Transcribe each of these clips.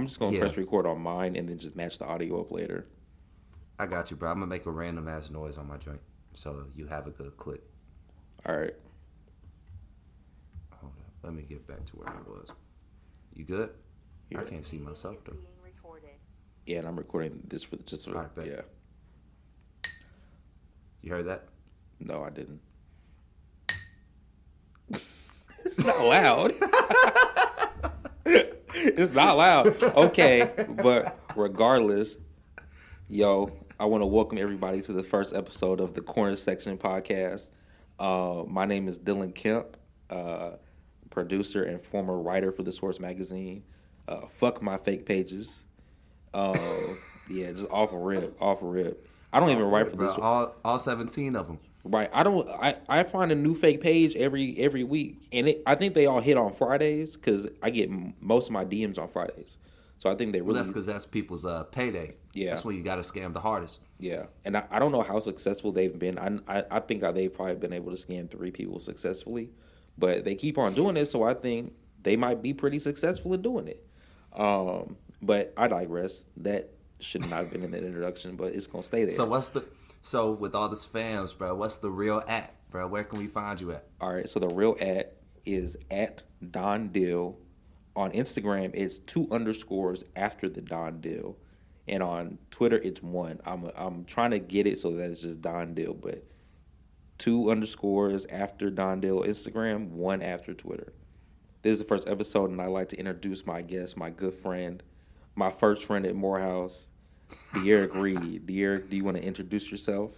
I'm just gonna press record on mine and then just match the audio up later. I got you, bro. I'm gonna make a random ass noise on my joint, so you have a good click. All right. Hold up. Let me get back to where I was. You good? Yeah. I can't see myself though. Yeah, and I'm recording this for just for All right, yeah. You heard that? No, I didn't. It's not loud. It's not loud. Okay, but regardless, yo, I want to welcome everybody to the first episode of the Corner Section podcast. My name is Dylan Kemp, producer and former writer for The Source magazine. Fuck my fake pages. Yeah, just off a rip. I don't even write for bro. this one. All 17 of them. Right. I find a new fake page every week, and I think they all hit on Fridays because I get most of my DMs on Fridays. So I think they really. Well, that's because that's people's payday. Yeah. That's when you got to scam the hardest. Yeah, and I don't know how successful they've been. I think they've probably been able to scam 3 people successfully, but they keep on doing it. So I think they might be pretty successful in doing it. But I digress. That should not have been in the introduction, but it's gonna stay there. So with all the spams, bro, what's the real at, bro? Where can we find you at? All right, so the real at is at Don Dyl. On Instagram, it's 2 underscores after the Don Dyl, and on Twitter, it's 1. I'm trying to get it so that it's just Don Dyl, but 2 underscores after Don Dyl Instagram, 1 after Twitter. This is the first episode, and I'd like to introduce my guest, my good friend, my first friend at Morehouse, DeErik Reed. DeErik, do you want to introduce yourself?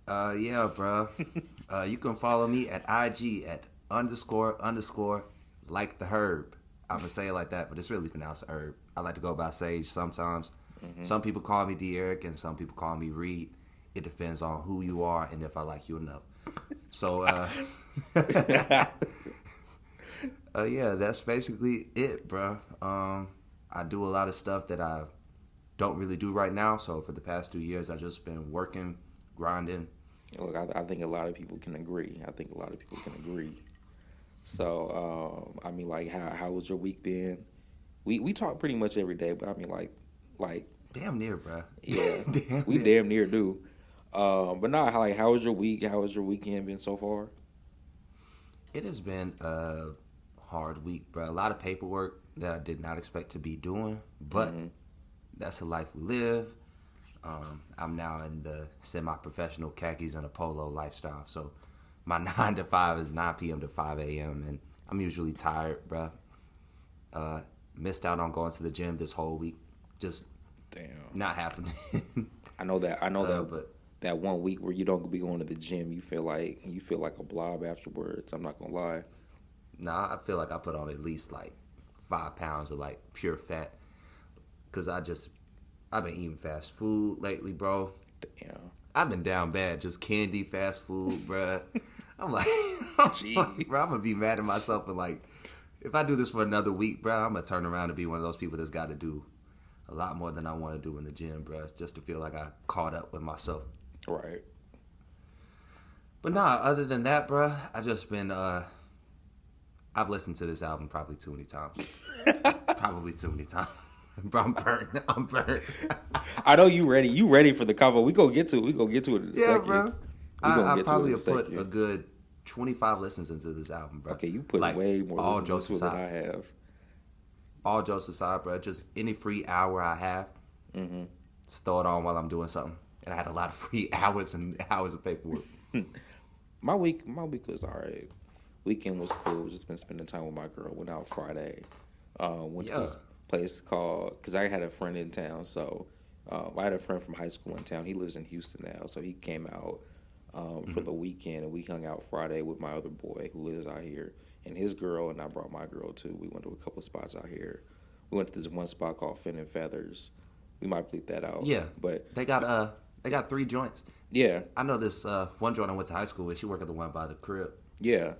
Yeah, bro. You can follow me at IG at __ like the herb. I'm gonna say it like that, but it's really pronounced herb. I like to go by Sage sometimes. Mm-hmm. Some people call me DeErik, and some people call me Reed. It depends on who you are and if I like you enough. So, yeah, that's basically it, bro. I do a lot of stuff that I don't really do right now. So for the past 2 years, I've just been working, grinding. Look, I think a lot of people can agree. So, I mean, like, how was your week been? We talk pretty much every day, but I mean, like damn near, bro. Yeah, damn near do. But nah, how was your week? How was your weekend been so far? It has been a hard week, bro. A lot of paperwork that I did not expect to be doing, but that's the life we live. I'm now in the semi-professional khakis and a polo lifestyle, so my 9 to 5 is 9 p.m. to 5 a.m., and I'm usually tired, bro. Missed out on going to the gym this whole week. Just not happening. I know that, but that 1 week where you don't be going to the gym, you feel like a blob afterwards. I'm not gonna lie. Nah, I feel like I put on at least like 5 pounds of like pure fat, cause I've been eating fast food lately, bro. Damn. I've been down bad, just candy, fast food, bro. I'm like, bro, I'm gonna be mad at myself, and like, if I do this for another week, bro, I'm gonna turn around and be one of those people that's got to do a lot more than I want to do in the gym, bro, just to feel like I caught up with myself. Right. But nah, other than that, bro, I just been I've listened to this album probably too many times. Bro, I'm burnt. I know you ready. You ready for the cover. We gonna get to it. In a second. Bro. I probably have put a good 25 listens into this album, bro. Okay, you put like, way more all listens into it than I have. All jokes aside, bro, just any free hour I have, just throw it on while I'm doing something. And I had a lot of free hours and hours of paperwork. My week was all right. Weekend was cool. Just been spending time with my girl. Went out Friday. Went to this place called, because I had a friend in town. So I had a friend from high school in town. He lives in Houston now. So he came out for the weekend, and we hung out Friday with my other boy who lives out here and his girl, and I brought my girl too. We went to a couple spots out here. We went to this one spot called Fin and Feathers. We might bleep that out. Yeah, but they got 3 joints. Yeah, I know this one joint I went to high school with. She worked at the one by the crib. Yeah.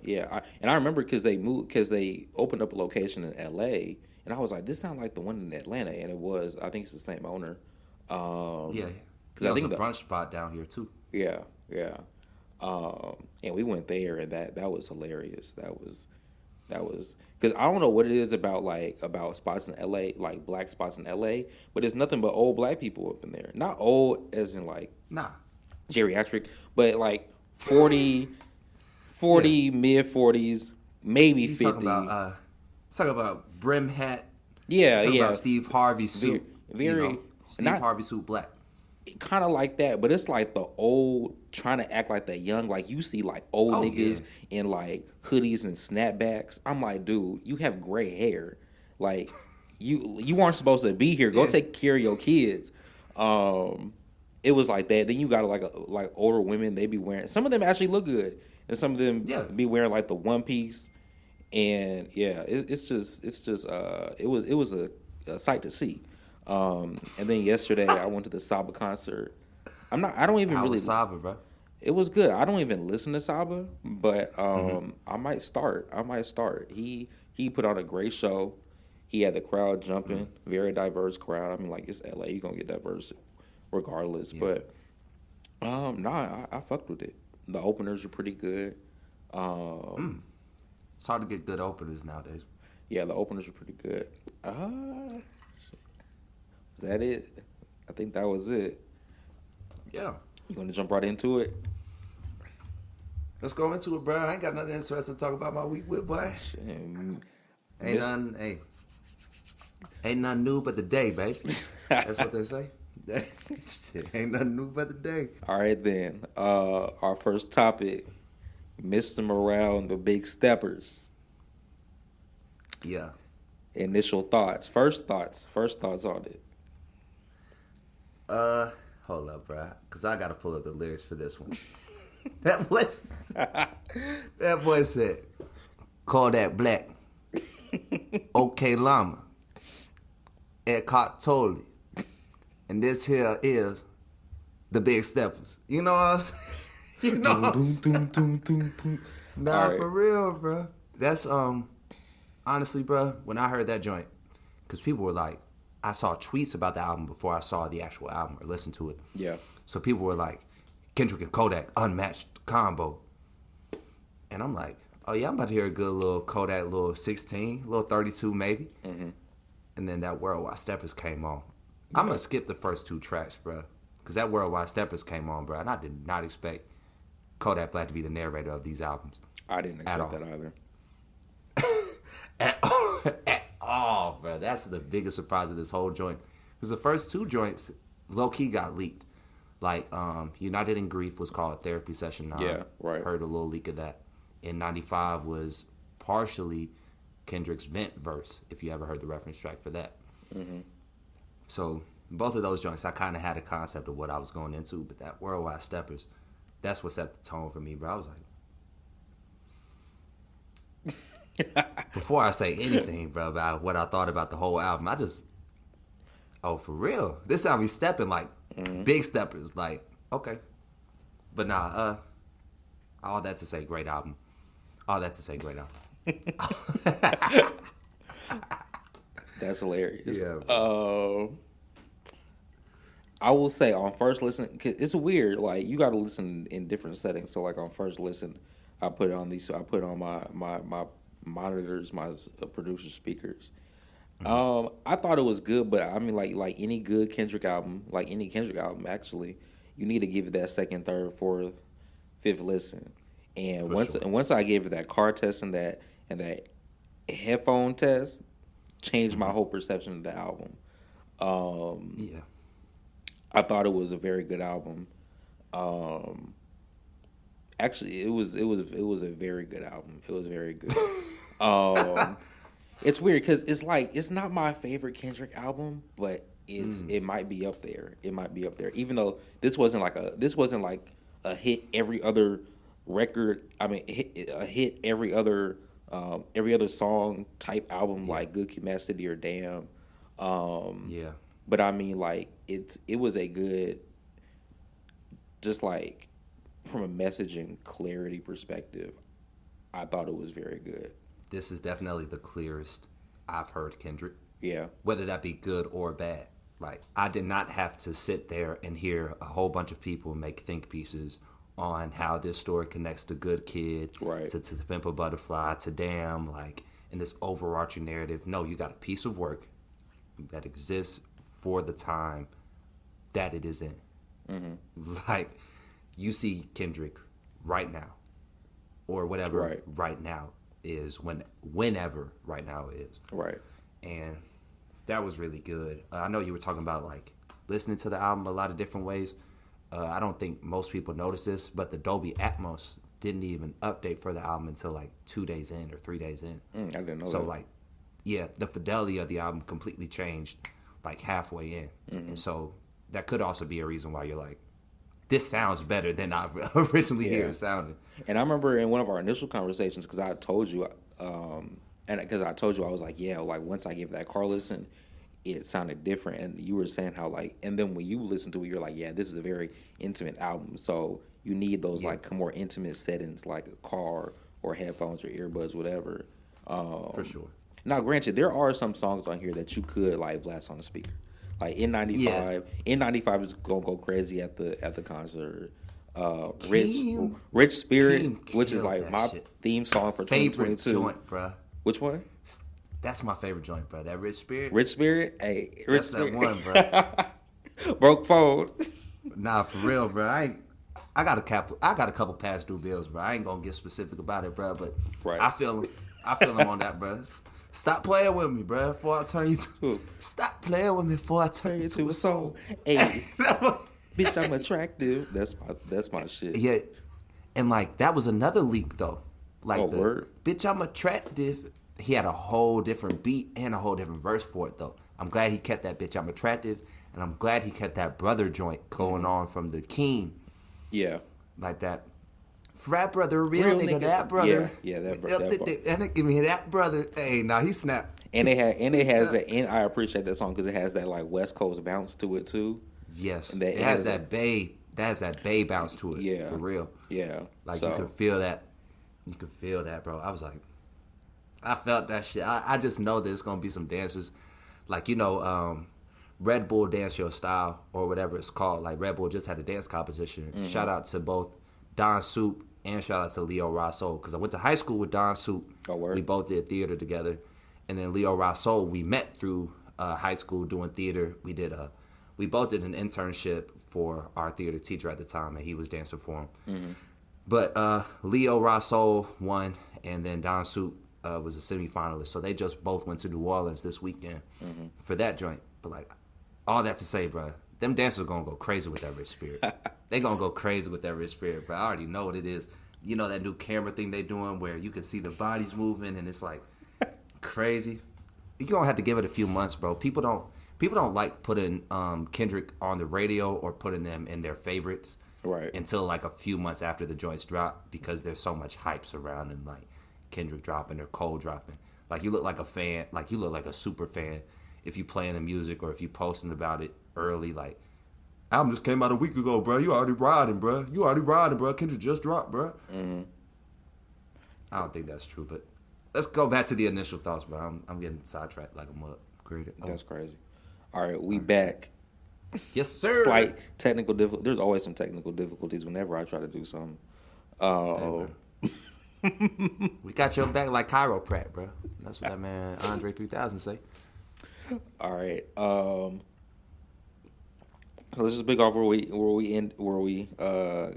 I remember because they opened up a location in L.A. and I was like, this sounds like the one in Atlanta, and it was. I think it's the same owner. Because I think a brunch spot down here too. Yeah. And we went there, and that was hilarious. That was because I don't know what it is about spots in LA, like black spots in LA, but it's nothing but old black people up in there. Not old as in like Nah. geriatric, but like 40, Yeah. mid 40s, maybe He's 50. Talking about brim hat. Yeah, Talking yeah. about Steve Harvey suit. Very Steve not Harvey suit black. kind of like that, but it's like the old trying to act like the young. Like you see like old Oh, niggas yeah. in like hoodies and snapbacks. I'm like, dude, you have gray hair. Like you aren't supposed to be here. Go Yeah. take care of your kids. It was like that. Then you got like older women. They be wearing. Some of them actually look good, and some of them Yeah. be wearing like the one piece. And yeah, it's just it was a sight to see. And then yesterday I went to the Saba concert. I don't even How really. was Saba, bro? It was good. I don't even listen to Saba, but Mm-hmm. I might start. He put on a great show. He had the crowd jumping, very diverse crowd. I mean, like it's LA, you gonna get diverse regardless. Yeah. But nah, I fucked with it. The openers are pretty good. It's hard to get good openers nowadays. Yeah, the openers are pretty good. Is that it? I think that was it. Yeah. You want to jump right into it? Let's go into it, bro. I ain't got nothing interesting to talk about my week with, boy. Ain't nothing new but the day, baby. That's what they say. Shit, ain't nothing new but the day. All right, then. Our first topic, Mr. Morale and the Big Steppers. Yeah. Initial thoughts. First thoughts on it. Hold up, bro. Because I got to pull up the lyrics for this one. That boy said, call that black. Okay, llama. Eckhart Tolle. And this here is the Big Steppers. You know what I'm saying? You know what I'm saying? Nah, right. for real, bro. That's, honestly, bro, when I heard that joint, because people were like, I saw tweets about the album before I saw the actual album or listened to it. Yeah. So people were like, Kendrick and Kodak, unmatched combo. And I'm like, oh yeah, I'm about to hear a good little Kodak, little 16, little 32 maybe. Mm-hmm. And then that Worldwide Steppers came on. I'm going to skip the first two tracks, bro. Because that Worldwide Steppers came on, bro. And I did not expect Kodak Black to be the narrator of these albums. I didn't expect that either. At all, bro. That's the biggest surprise of this whole joint. Because the first two joints, low-key got leaked. Like, United in Grief was called Therapy Session 9. Yeah, right. Heard a little leak of that. In 95 was partially Kendrick's Vent verse, if you ever heard the reference track for that. Mm-hmm. So, both of those joints, I kind of had a concept of what I was going into. But that Worldwide Steppers, that's what set the tone for me, bro. I was like... Before I say anything, bro, about what I thought about the whole album, oh, for real? This album he's stepping like big steppers, like, okay. But nah, all that to say, great album. That's hilarious. Yeah. I will say on first listen, 'cause it's weird. Like you got to listen in different settings. So like on first listen, I put on my monitors, my producer speakers. I thought it was good, but I mean, like any good Kendrick album, actually, you need to give it that second, third, fourth, fifth listen. And once I gave it that car test and that headphone test, changed my whole perception of the album. Yeah. I thought it was a very good album. Actually, it was a very good album. It was very good. It's weird because it's not my favorite Kendrick album, but it might be up there. It might be up there, even though this wasn't like a hit every other record. I mean, a hit every other song type album like Good Kid, Mad City or Damn. Yeah. But I mean, like it was a good, just like from a message and clarity perspective, I thought it was very good. This is definitely the clearest I've heard Kendrick. Yeah. Whether that be good or bad. Like, I did not have to sit there and hear a whole bunch of people make think pieces on how this story connects to Good Kid, right, to Pimp a Butterfly, to Damn. Like, in this overarching narrative. No, you got a piece of work that exists for the time that it is in. Like, you see Kendrick right now, or whatever right now is, whenever right now is. Right. And that was really good. I know you were talking about, like, listening to the album a lot of different ways. I don't think most people notice this, but the Dolby Atmos didn't even update for the album until, like, 2 days in or 3 days in. I didn't know that. So, like, yeah, the fidelity of the album completely changed, like, halfway in. And so that could also be a reason why you're like, this sounds better than I originally hear it sounding. And I remember in one of our initial conversations, because I told you, I was like, yeah, like, once I gave that car listen, it sounded different. And you were saying how, like, and then when you listen to it, you're like, yeah, this is a very intimate album. So you need those, like, more intimate settings, like a car or headphones or earbuds, whatever. For sure. Now, granted, there are some songs on here that you could, like, blast on the speaker. Like, N95 is gonna go crazy at the concert. Rich Spirit, which is like my theme song for 2022. Favorite joint, bruh. Which one? That's my favorite joint, bruh. That Rich Spirit. Rich Spirit, hey, Rich Spirit. That's that one, bruh. Broke phone. Nah, for real, bruh. I got a couple past due bills, bruh. I ain't gonna get specific about it, bruh. But I feel him on that, bruh. Stop playing with me, bruh, before I turn you to... Stop playing with me before I turn you to a song. Hey, bitch, I'm attractive. That's my shit. Yeah, and, like, that was another leak, though. Like, word? Bitch, I'm attractive. He had a whole different beat and a whole different verse for it, though. I'm glad he kept that bitch, I'm attractive, and I'm glad he kept that brother joint going on from the King. Yeah. Like that. Frat brother, real nigga, that brother. Yeah, that brother. And give me that brother. Hey, now he snapped. And it has that, and I appreciate that song because it has that, like, West Coast bounce to it too. Yes, and it has that Bay bounce to it. Yeah, for real. Yeah, like you can feel that. You can feel that, bro. I was like, I felt that shit. I just know there's gonna be some dancers, like, you know, Red Bull Dance Your Style or whatever it's called. Like, Red Bull just had a dance competition. Shout out to both Don Soup and shout out to Leo Rosso, because I went to high school with Don Soup. Oh, word. We both did theater together, and then Leo Rosso we met through high school doing theater. We both did an internship for our theater teacher at the time, and he was dancing for him. But Leo Rosso won, and then Don Soup was a semifinalist. So they just both went to New Orleans this weekend for that joint. But, like, all that to say, bro, them dancers are going to go crazy with that Rich Spirit. They going to go crazy with that Rich Spirit, bro. I already know what it is. You know that new camera thing they doing where you can see the bodies moving, and it's, like, crazy. You're going to have to give it a few months, bro. People don't like putting Kendrick on the radio or putting them in their favorites until, like, a few months after the joints drop, because there's so much hype surrounding, like, Kendrick dropping or Cole dropping. Like, you look like a fan, like, you look like a super fan if you playing the music or if you posting about it early. Like, album just came out a week ago, bro. You already riding, bro. Kendrick just dropped, bro. I don't think that's true, but let's go back to the initial thoughts, bro. I'm getting sidetracked like a mug. That's crazy. All right, we back. Yes, sir. Slight technical difficulty. There's always some technical difficulties whenever I try to do something. We got your back like chiropract, bro. That's what that man Andre 3000 say. All right. So let's just pick off where we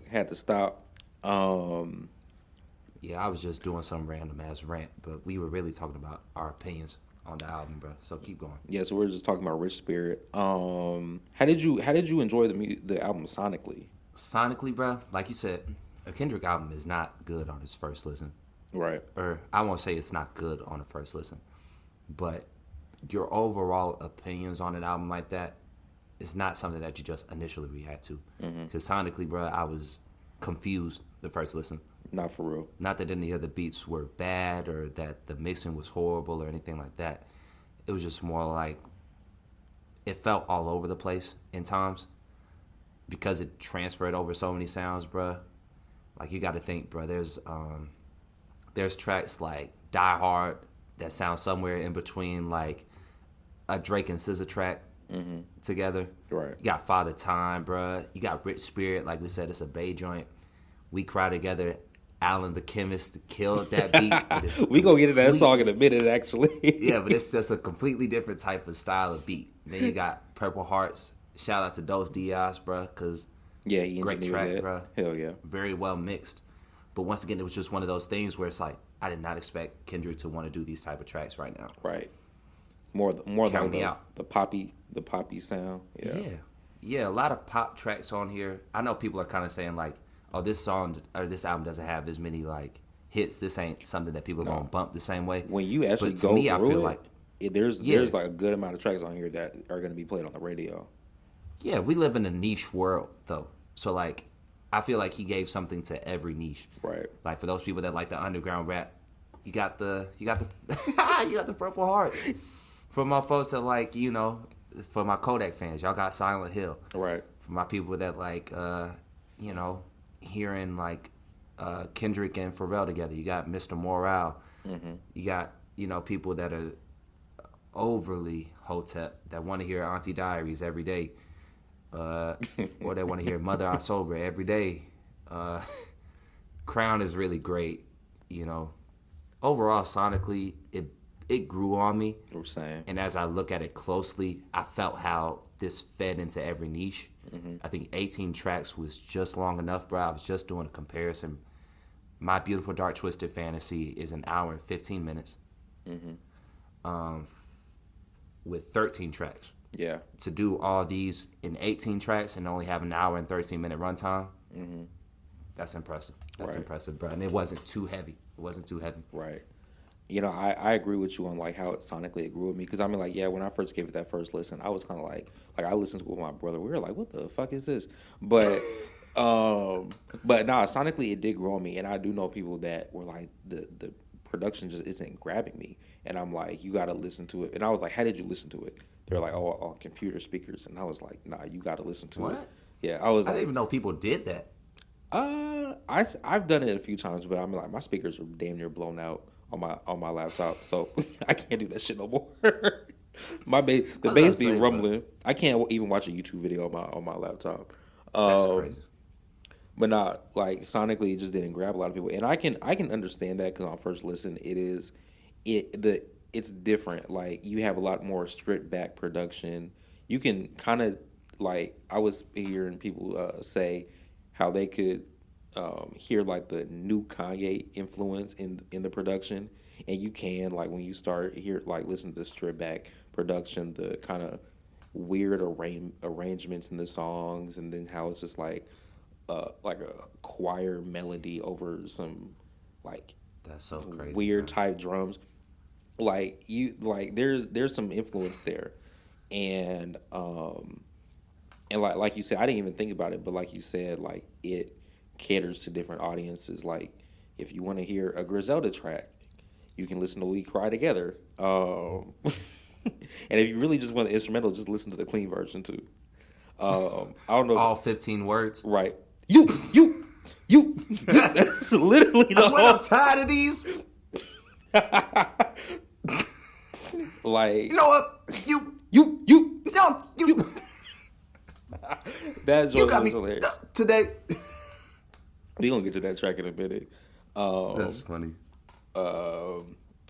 had to stop. Yeah, I was just doing some random ass rant, but we were really talking about our opinions on the album, bro. So keep going. Yeah, so we're just talking about Rich Spirit. How did you enjoy the album sonically? Sonically, bro, like you said, a Kendrick album is not good on his first listen. Right. Or I won't say it's not good on the first listen, but your overall opinions on an album like that is not something that you just initially react to. Because sonically, bro, I was confused the first listen. Not for real. Not that any of the beats were bad or that the mixing was horrible or anything like that. It was just more like it felt all over the place in times because it transferred over so many sounds, bro. Like, you got to think, bro, there's tracks like Die Hard that sound somewhere in between, like, a Drake and SZA track together. Right. You got Father Time, bro. You got Rich Spirit. Like we said, it's a Bay joint. We Cry Together. Alan the Chemist killed that beat. We gonna get into that song in a minute, actually. Yeah, but it's just a completely different type of style of beat. Then you got Purple Hearts. Shout out to Dos Diaz, bro, because Yeah, he great track, that. bro. Hell yeah. Very well mixed. But once again, it was just one of those things where it's like, I did not expect Kendrick to want to do these type of tracks right now. Right. More Count like me out. the poppy sound. Yeah. Yeah, a lot of pop tracks on here. I know people are kind of saying like, oh, this song or this album doesn't have as many like hits. This ain't something that people are gonna bump the same way. When you actually but to go me, through I feel it, like there's like a good amount of tracks on here that are gonna be played on the radio. Yeah, we live in a niche world though. So like, I feel like he gave something to every niche. Right. Like for those people that like the underground rap, you got the you got the Purple Heart. For my folks that like, you know, for my Kodak fans, y'all got Silent Hill. Right. For my people that like, you know, hearing like Kendrick and Pharrell together, you got Mr. Morale. Mm-hmm. You got, you know, people that are overly Hotep that want to hear Auntie Diaries every day, or they want to hear Mother I Sober every day. Crown is really great, you know. Overall, sonically, it grew on me. We're saying. And as I look at it closely, I felt how this fed into every niche. Mm-hmm. I think 18 tracks was just long enough, bro. I was just doing a comparison. My Beautiful Dark Twisted Fantasy is an hour and 15 minutes. Mm-hmm. With 13 tracks. Yeah. To do all these in 18 tracks and only have an hour and 13-minute runtime, that's impressive. That's impressive, bro. And it wasn't too heavy. Right. You know, I agree with you on like how it sonically it grew with me, because I mean, like, yeah, when I first gave it that first listen, I was kind of like I listened to it with my brother. We were like, what the fuck is this? But sonically it did grow on me, and I do know people that were like the production just isn't grabbing me, and I'm like, you got to listen to it. And I was like, how did you listen to it? They're like, oh, on computer speakers, and I was like, nah, you got to listen to it. Yeah, I didn't even know people did that. I've done it a few times, but I mean, like, my speakers are damn near blown out on my laptop, so I can't do that shit no more. The bass be rumbling. Bro. I can't even watch a YouTube video on my laptop. That's crazy. But not like sonically, it just didn't grab a lot of people, and I can understand that, because on first listen, it's different. Like, you have a lot more stripped back production. You can kind of, like, I was hearing people say how they could hear like the new Kanye influence in the production, and you can, like, when you start listen to the stripped back production, the kind of weird arrangements in the songs, and then how it's just like a choir melody over some like that's so crazy, weird type drums. Like, there's some influence there, and like you said, I didn't even think about it, but like you said, like, it caters to different audiences. Like, if you want to hear a Griselda track, you can listen to We Cry Together. And if you really just want the instrumental, just listen to the clean version too. I don't know. All 15 words. Right. You. That's literally the whole. I'm tired of these. Like, you know what? You. No, you. That joke was hilarious. Today. We gonna get to that track in a minute. That's funny. But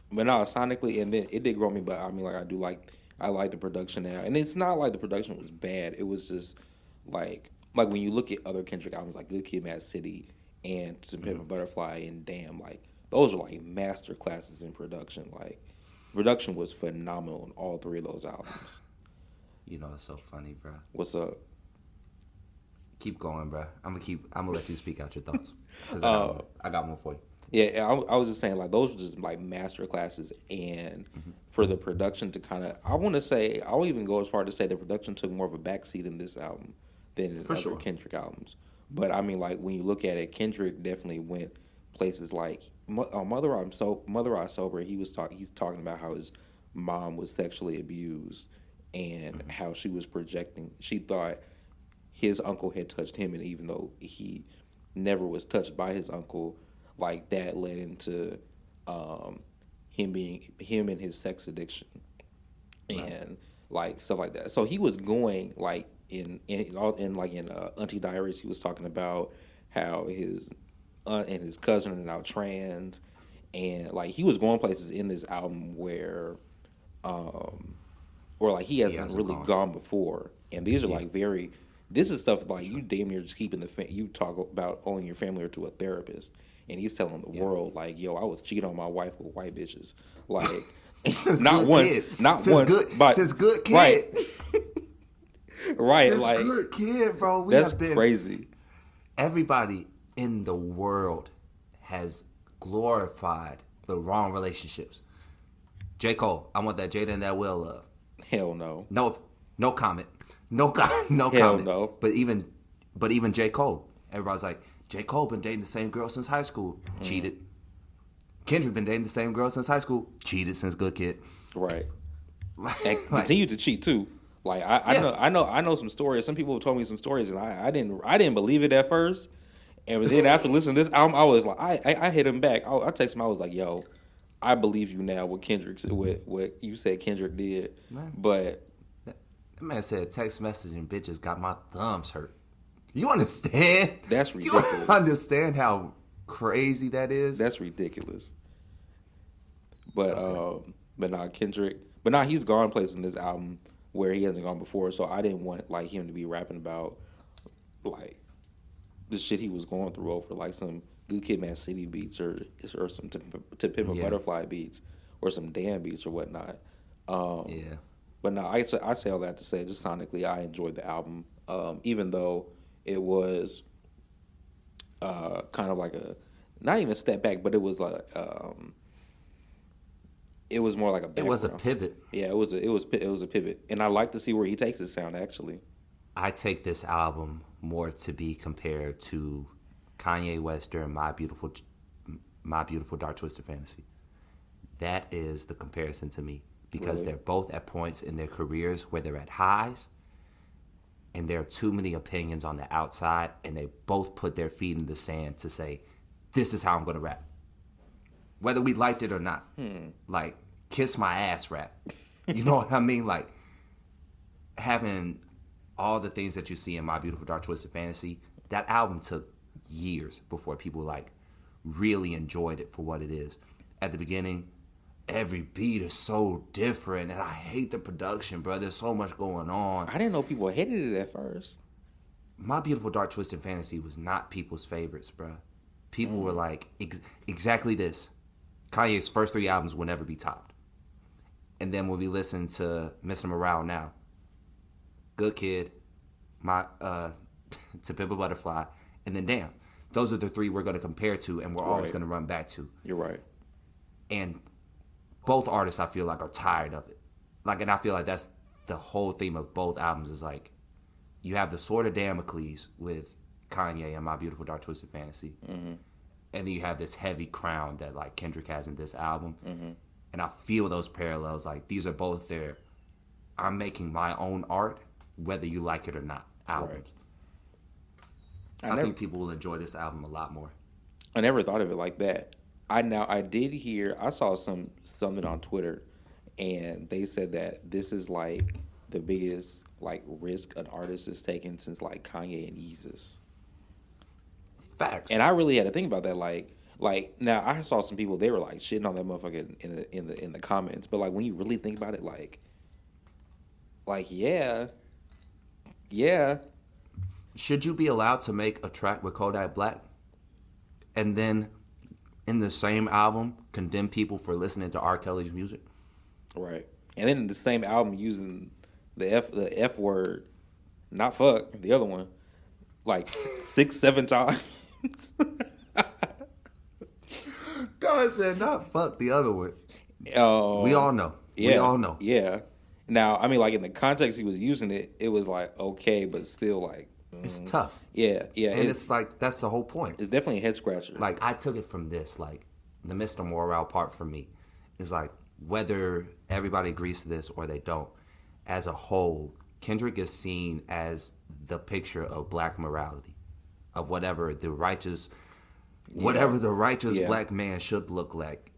no, sonically, and then it did grow me. But I mean, like, I like the production now, and it's not like the production was bad. It was just like when you look at other Kendrick albums, like Good Kid, Mad City, and To Pimp a Butterfly, and Damn, like, those are like master classes in production. Like, production was phenomenal in all three of those albums. You know, it's so funny, bro. What's up? Keep going, bro. I'm gonna let you speak out your thoughts, because I got one for you. Yeah, I was just saying, like, those were just like master classes, and for the production to kind of, I'll even go as far to say the production took more of a backseat in this album than in other Kendrick albums. But I mean, like, when you look at it, Kendrick definitely went places like Mother I Sober. He's talking about how his mom was sexually abused, and how she was projecting. She thought his uncle had touched him, and even though he never was touched by his uncle, like, that led into him and his sex addiction, and like stuff like that. So he was going, like, in Auntie Diaries, he was talking about how his and his cousin are now trans, and like he was going places in this album where, or like he hasn't really gone before, and these are like very. This is stuff like you damn near just keeping you talk about owing your family or to a therapist, and he's telling the world like, "Yo, I was cheating on my wife with white bitches." Like, not once, not once, but since good kid, right, right, since like good kid, bro. That's crazy. Everybody in the world has glorified the wrong relationships. J. Cole, I want that Jada and that Will love. Hell no. No comment. No Hell comment. No. But even J. Cole, everybody's like, J. Cole been dating the same girl since high school. Cheated. Kendrick been dating the same girl since high school. Cheated since good kid. Right. And continue to cheat too. Like I know some stories. Some people have told me some stories, and I didn't believe it at first. And then after listening to this album, I was like, I hit him back. I texted him. I was like, yo, I believe you now. What you said Kendrick did, man. But that man said text messaging bitches got my thumbs hurt. You understand? That's ridiculous. You understand how crazy that is? That's ridiculous. But Kendrick. But now he's gone places in this album where he hasn't gone before. So I didn't want like him to be rapping about like the shit he was going through over like some Good Kid, Mad City beats or some To Pimp a Butterfly beats or some Damn beats or whatnot. But no, I say all that to say just sonically I enjoyed the album, even though it was kind of like a not even a step back, but it was like it was more like a background. It was a pivot. Yeah, it was a pivot, and I like to see where he takes his sound. Actually, I take this album more to be compared to Kanye West during My Beautiful Dark Twisted Fantasy. That is the comparison to me because They're both at points in their careers where they're at highs, and there are too many opinions on the outside, and they both put their feet in the sand to say, "This is how I'm going to rap." Whether we liked it or not. Like, kiss my ass rap. You know what I mean? Like, having all the things that you see in My Beautiful Dark Twisted Fantasy, that album took years before people, like, really enjoyed it for what it is. At the beginning, every beat is so different, and I hate the production, bro. There's so much going on. I didn't know people hated it at first. My Beautiful Dark Twisted Fantasy was not people's favorites, bro. People were like, exactly this. Kanye's first 3 albums will never be topped. And then when we listen to Mr. Morale now, Good Kid, To Pimp a Butterfly, and then Damn. Those are the 3 we're going to compare to and we're always going to run back to. You're right. And both artists, I feel like, are tired of it. Like, and I feel like that's the whole theme of both albums is like, you have the sword of Damocles with Kanye and My Beautiful Dark Twisted Fantasy. Mm-hmm. And then you have this heavy crown that like Kendrick has in this album. Mm-hmm. And I feel those parallels. Like these are both their, I'm making my own art, whether you like it or not, albums. Right. I think people will enjoy this album a lot more. I never thought of it like that. I saw something on Twitter, and they said that this is like the biggest like risk an artist has taken since like Kanye and Yeezus. Facts. And I really had to think about that. Like now I saw some people, they were like shitting on that motherfucker in the comments, but like when you really think about it, like yeah. Should you be allowed to make a track with Kodak Black, and then in the same album condemn people for listening to R. Kelly's music? Right. And then in the same album using the F word, not fuck, the other one, like 6-7 times. Don said not fuck the other one. We all know. Yeah, we all know. Yeah. Now, I mean, like in the context he was using it, it was like okay, but still like it's tough. Yeah. And it's like that's the whole point. It's definitely a head scratcher. Like I took it from this, like the Mr. Morale part for me is like whether everybody agrees to this or they don't. As a whole, Kendrick is seen as the picture of black morality, of whatever the righteous black man should look like.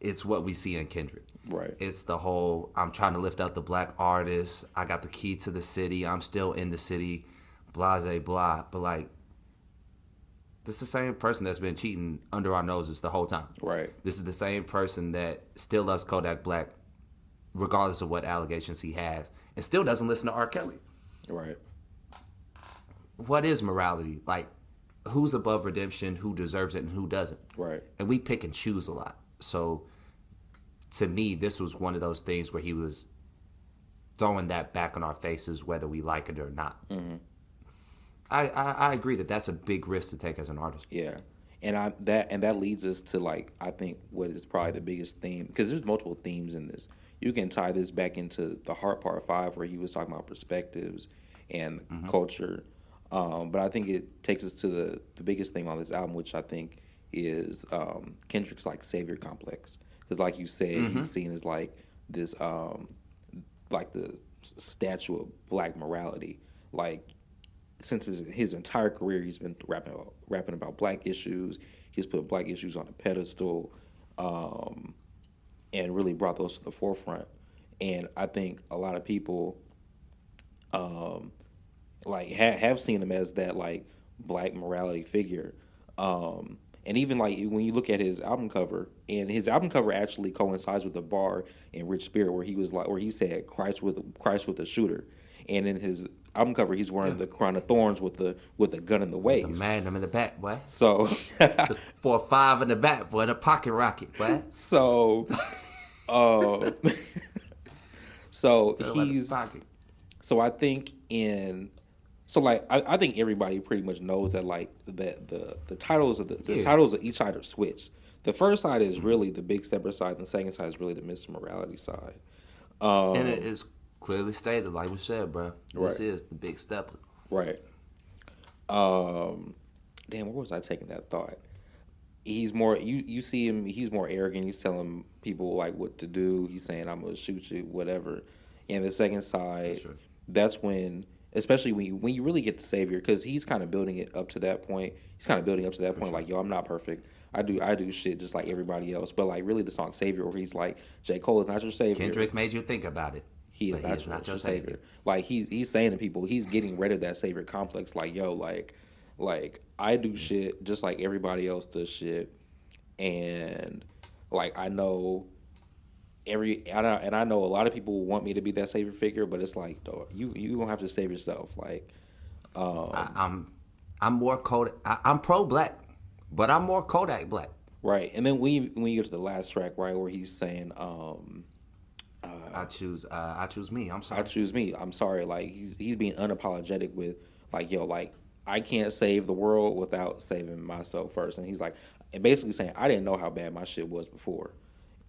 It's what we see in Kendrick. Right. It's the whole, I'm trying to lift up the black artist. I got the key to the city. I'm still in the city. Blah, blah, blah. But like, this is the same person that's been cheating under our noses the whole time. Right. This is the same person that still loves Kodak Black, regardless of what allegations he has, and still doesn't listen to R. Kelly. Right. What is morality? Like, who's above redemption, who deserves it, and who doesn't? Right. And we pick and choose a lot. So, to me, this was one of those things where he was throwing that back in our faces, whether we like it or not. Mm-hmm. I agree that that's a big risk to take as an artist. Yeah. And that leads us to, like, I think what is probably the biggest theme, because there's multiple themes in this. You can tie this back into the Heart Part 5, where he was talking about perspectives and culture. But I think it takes us to the biggest theme on this album, which I think is Kendrick's, like, savior complex. Because, like you said, he's seen as, like, this, like, the statue of black morality. Like, since his entire career, he's been rapping about black issues. He's put black issues on a pedestal, and really brought those to the forefront. And I think a lot of people, like have seen him as that, like, black morality figure. And even, like, when you look at his album cover, and his album cover actually coincides with a bar in Rich Spirit where he said Christ with a shooter, and in his album cover he's wearing the crown of thorns with the gun in the waist. The magnum in the back, boy. So the 4.5 in the back, boy. The pocket rocket, boy. So, so he's. So I think I think everybody pretty much knows that, like, that the titles of the titles of each side are switched. The first side is really the Big Stepper side, and the second side is really the Mr. Morality side. And it is clearly stated, like we said, bro. This is the Big Stepper. Right. Damn, where was I taking that thought? He's more. You see him. He's more arrogant. He's telling people, like, what to do. He's saying, "I'm gonna shoot you," whatever. And the second side, that's when. Especially when you really get the savior, because he's kind of building it up to that point. Like, yo, I'm not perfect. I do shit just like everybody else. But, like, really the song Savior, where he's like, J. Cole is not your savior. Kendrick made you think about it. He is not your savior. Like, he's saying to people, he's getting rid of that savior complex. Like, yo, like I do shit just like everybody else does shit, and, like, I know. I know a lot of people want me to be that savior figure, but it's like, dog, you gonna have to save yourself. Like, I'm more Kodak. I'm pro black, but I'm more Kodak Black. Right, and then when you get to the last track, right, where he's saying, I choose me. I'm sorry. I choose me. I'm sorry. Like, he's being unapologetic with, like, yo, like, I can't save the world without saving myself first, and he's like, and basically saying, I didn't know how bad my shit was before.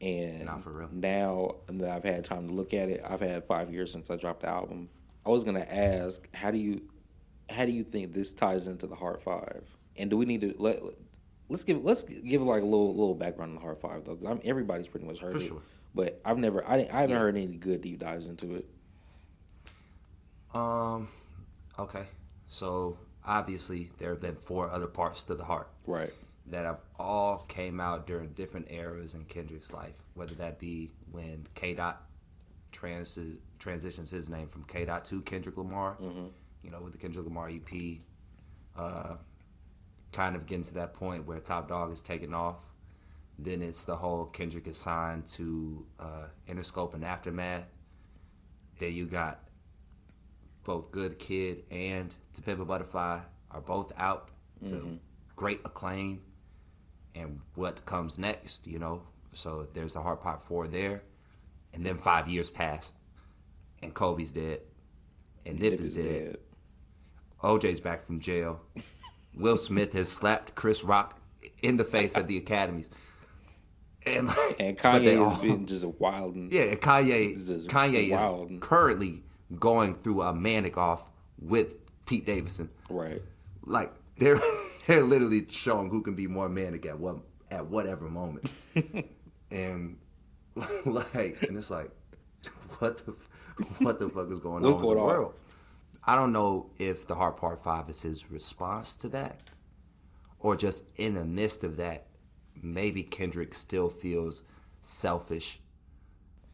And not for real. Now that I've had time to look at it, I've had 5 years since I dropped the album. I was gonna ask, how do you think this ties into the Heart 5? And do we need to let's give like a little background on the Heart 5 though, because everybody's pretty much heard it. Sure. But I haven't heard any good deep dives into it. Okay, so obviously there have been 4 other parts to the Heart. Right. That have all came out during different eras in Kendrick's life, whether that be when K. Dot transitions his name from K. Dot to Kendrick Lamar, with the Kendrick Lamar EP, kind of getting to that point where Top Dog is taking off. Then it's the whole Kendrick is signed to Interscope and Aftermath. Then you got both Good Kid and To Pimp a Butterfly are both out to great acclaim. And what comes next, So there's the Heart Part 4 there. And then 5 years pass. And Kobe's dead. And Nip is dead. OJ's back from jail. Will Smith has slapped Chris Rock in the face at the academies. And Kanye has been just wild. Yeah, Kanye is currently going through a manic off with Pete Davidson. Right. Like, they're literally showing who can be more manic at whatever moment, and it's like, what the fuck is going on in the world? I don't know if the Heart Part 5 is his response to that, or just in the midst of that, maybe Kendrick still feels selfish,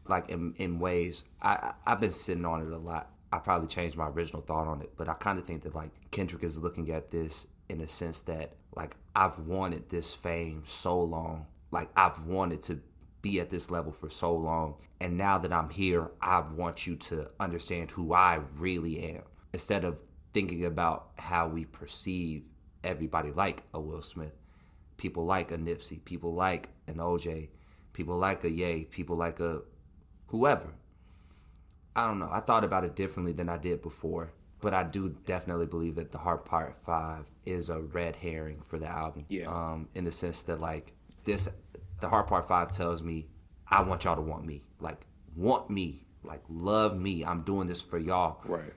like in ways. I've been sitting on it a lot. I probably changed my original thought on it, but I kind of think that, like, Kendrick is looking at this in the sense that, like, I've wanted this fame so long. Like, I've wanted to be at this level for so long. And now that I'm here, I want you to understand who I really am. Instead of thinking about how we perceive everybody like a Will Smith, people like a Nipsey, people like an OJ, people like a Ye, people like a whoever. I don't know. I thought about it differently than I did before. But I do definitely believe that the Heart Part 5 is a red herring for the album. Yeah. In the sense that, like, the Heart Part 5 tells me, I want y'all to want me. Like, want me. Like, love me. I'm doing this for y'all. Right.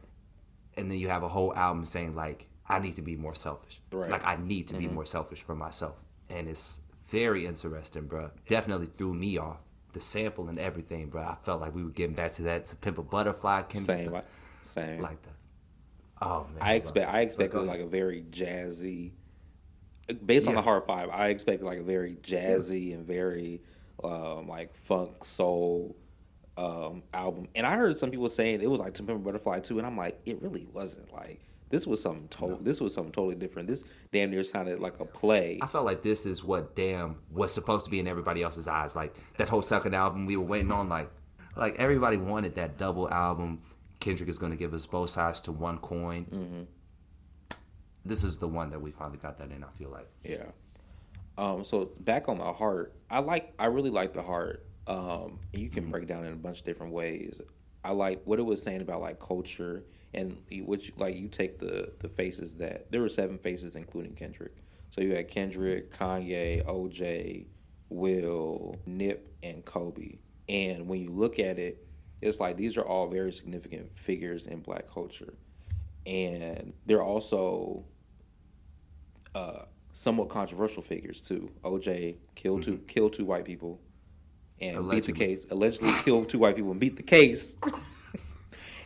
And then you have a whole album saying, like, I need to be more selfish. Right. Like, I need to be more selfish for myself. And it's very interesting, bro. Definitely threw me off. The sample and everything, bro. I felt like we were getting back to that, to Pimp a Butterfly. Same. Like that. Oh, man. I expected like a very jazzy, based on the Heart 5, I expected like a very jazzy and very like funk soul album. And I heard some people saying it was like To Pimp a Butterfly too, and I'm like, it really wasn't. Like, this was something totally different. This damn near sounded like a play. I felt like this is what was supposed to be in everybody else's eyes. Like, that whole second album we were waiting on, like everybody wanted that double album. Kendrick is going to give us both sides to one coin. Mm-hmm. This is the one that we finally got that in, I feel like. Yeah. So back on the Heart, I really like the Heart. You can break down in a bunch of different ways. I like what it was saying about like culture, and which, like, you take the faces that there were 7 faces including Kendrick. So you had Kendrick, Kanye, OJ, Will, Nip, and Kobe. And when you look at it, it's like these are all very significant figures in Black culture, and they're also somewhat controversial figures too. OJ killed two white people and Allegedly. beat the case. Allegedly killed 2 white people and beat the case.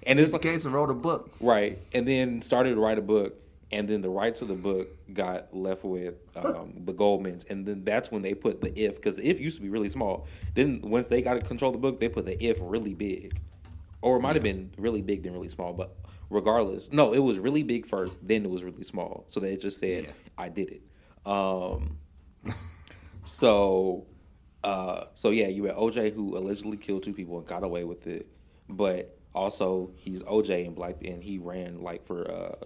And it's like, Case and wrote a book, right? And then started to write a book, and then the rights of the book got left with the Goldmans, and then that's when they put the if, because the if used to be really small. Then once they got to control the book, they put the if really big, or it might have been really big then really small. But regardless, no, it was really big first, then it was really small. So they just said, "I did it." So yeah, you had OJ who allegedly killed 2 people and got away with it, but also he's OJ and he ran like for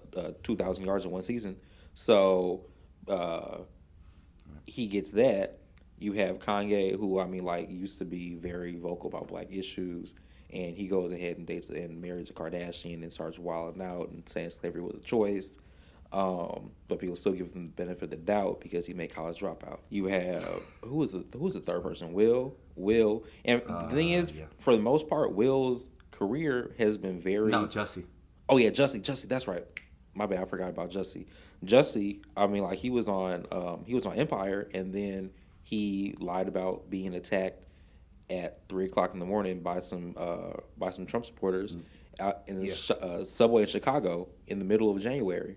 2,000 yards in one season. So he gets that. You have Kanye, who, I mean, like, used to be very vocal about Black issues, and he goes ahead and dates and marries a Kardashian and starts wilding out and saying slavery was a choice. But people still give him the benefit of the doubt because he made College Dropout. You have who's the third person? Will, and the thing is, for the most part, Will's career has been very Jussie. Oh yeah, Jussie. That's right. My bad, I forgot about Jussie. Jussie, I mean, like, he was on Empire, and then he lied about being attacked at 3:00 in the morning by some Trump supporters out in a subway in Chicago in the middle of January.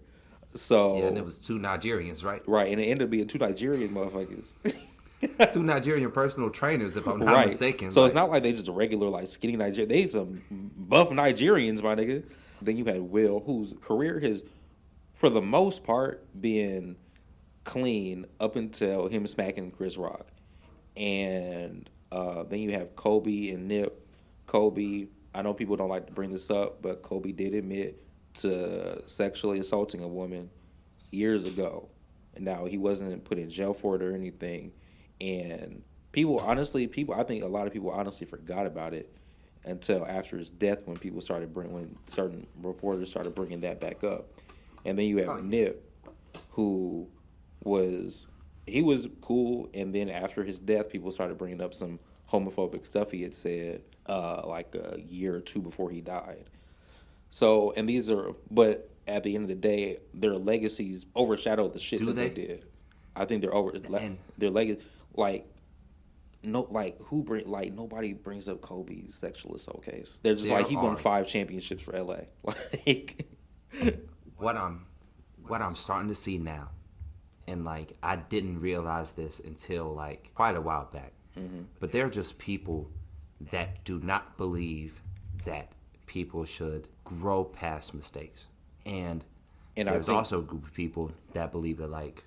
So and it was 2 Nigerians, right? Right, and it ended up being 2 Nigerian motherfuckers. 2 Nigerian personal trainers, if I'm not mistaken. So it's not like they just regular, like, skinny Nigerians. They some buff Nigerians, my nigga. Then you had Will, whose career has, for the most part, been clean up until him smacking Chris Rock. And then you have Kobe and Nip. Kobe, I know people don't like to bring this up, but Kobe did admit to sexually assaulting a woman years ago. And now he wasn't put in jail for it or anything. And I think a lot of people honestly forgot about it until after his death, when certain reporters started bringing that back up. And then you have Nip, who was cool, and then after his death, people started bringing up some homophobic stuff he had said like a year or 2 before he died. So, and but at the end of the day, their legacies overshadowed the shit they did. I think their legacy, nobody brings up Kobe's sexual assault case. They're just he won 5 championships for LA. Like, what I'm starting to see now, and like, I didn't realize this until like quite a while back. Mm-hmm. But they're just people that do not believe that people should grow past mistakes. And And I there's think also a group of people that believe that like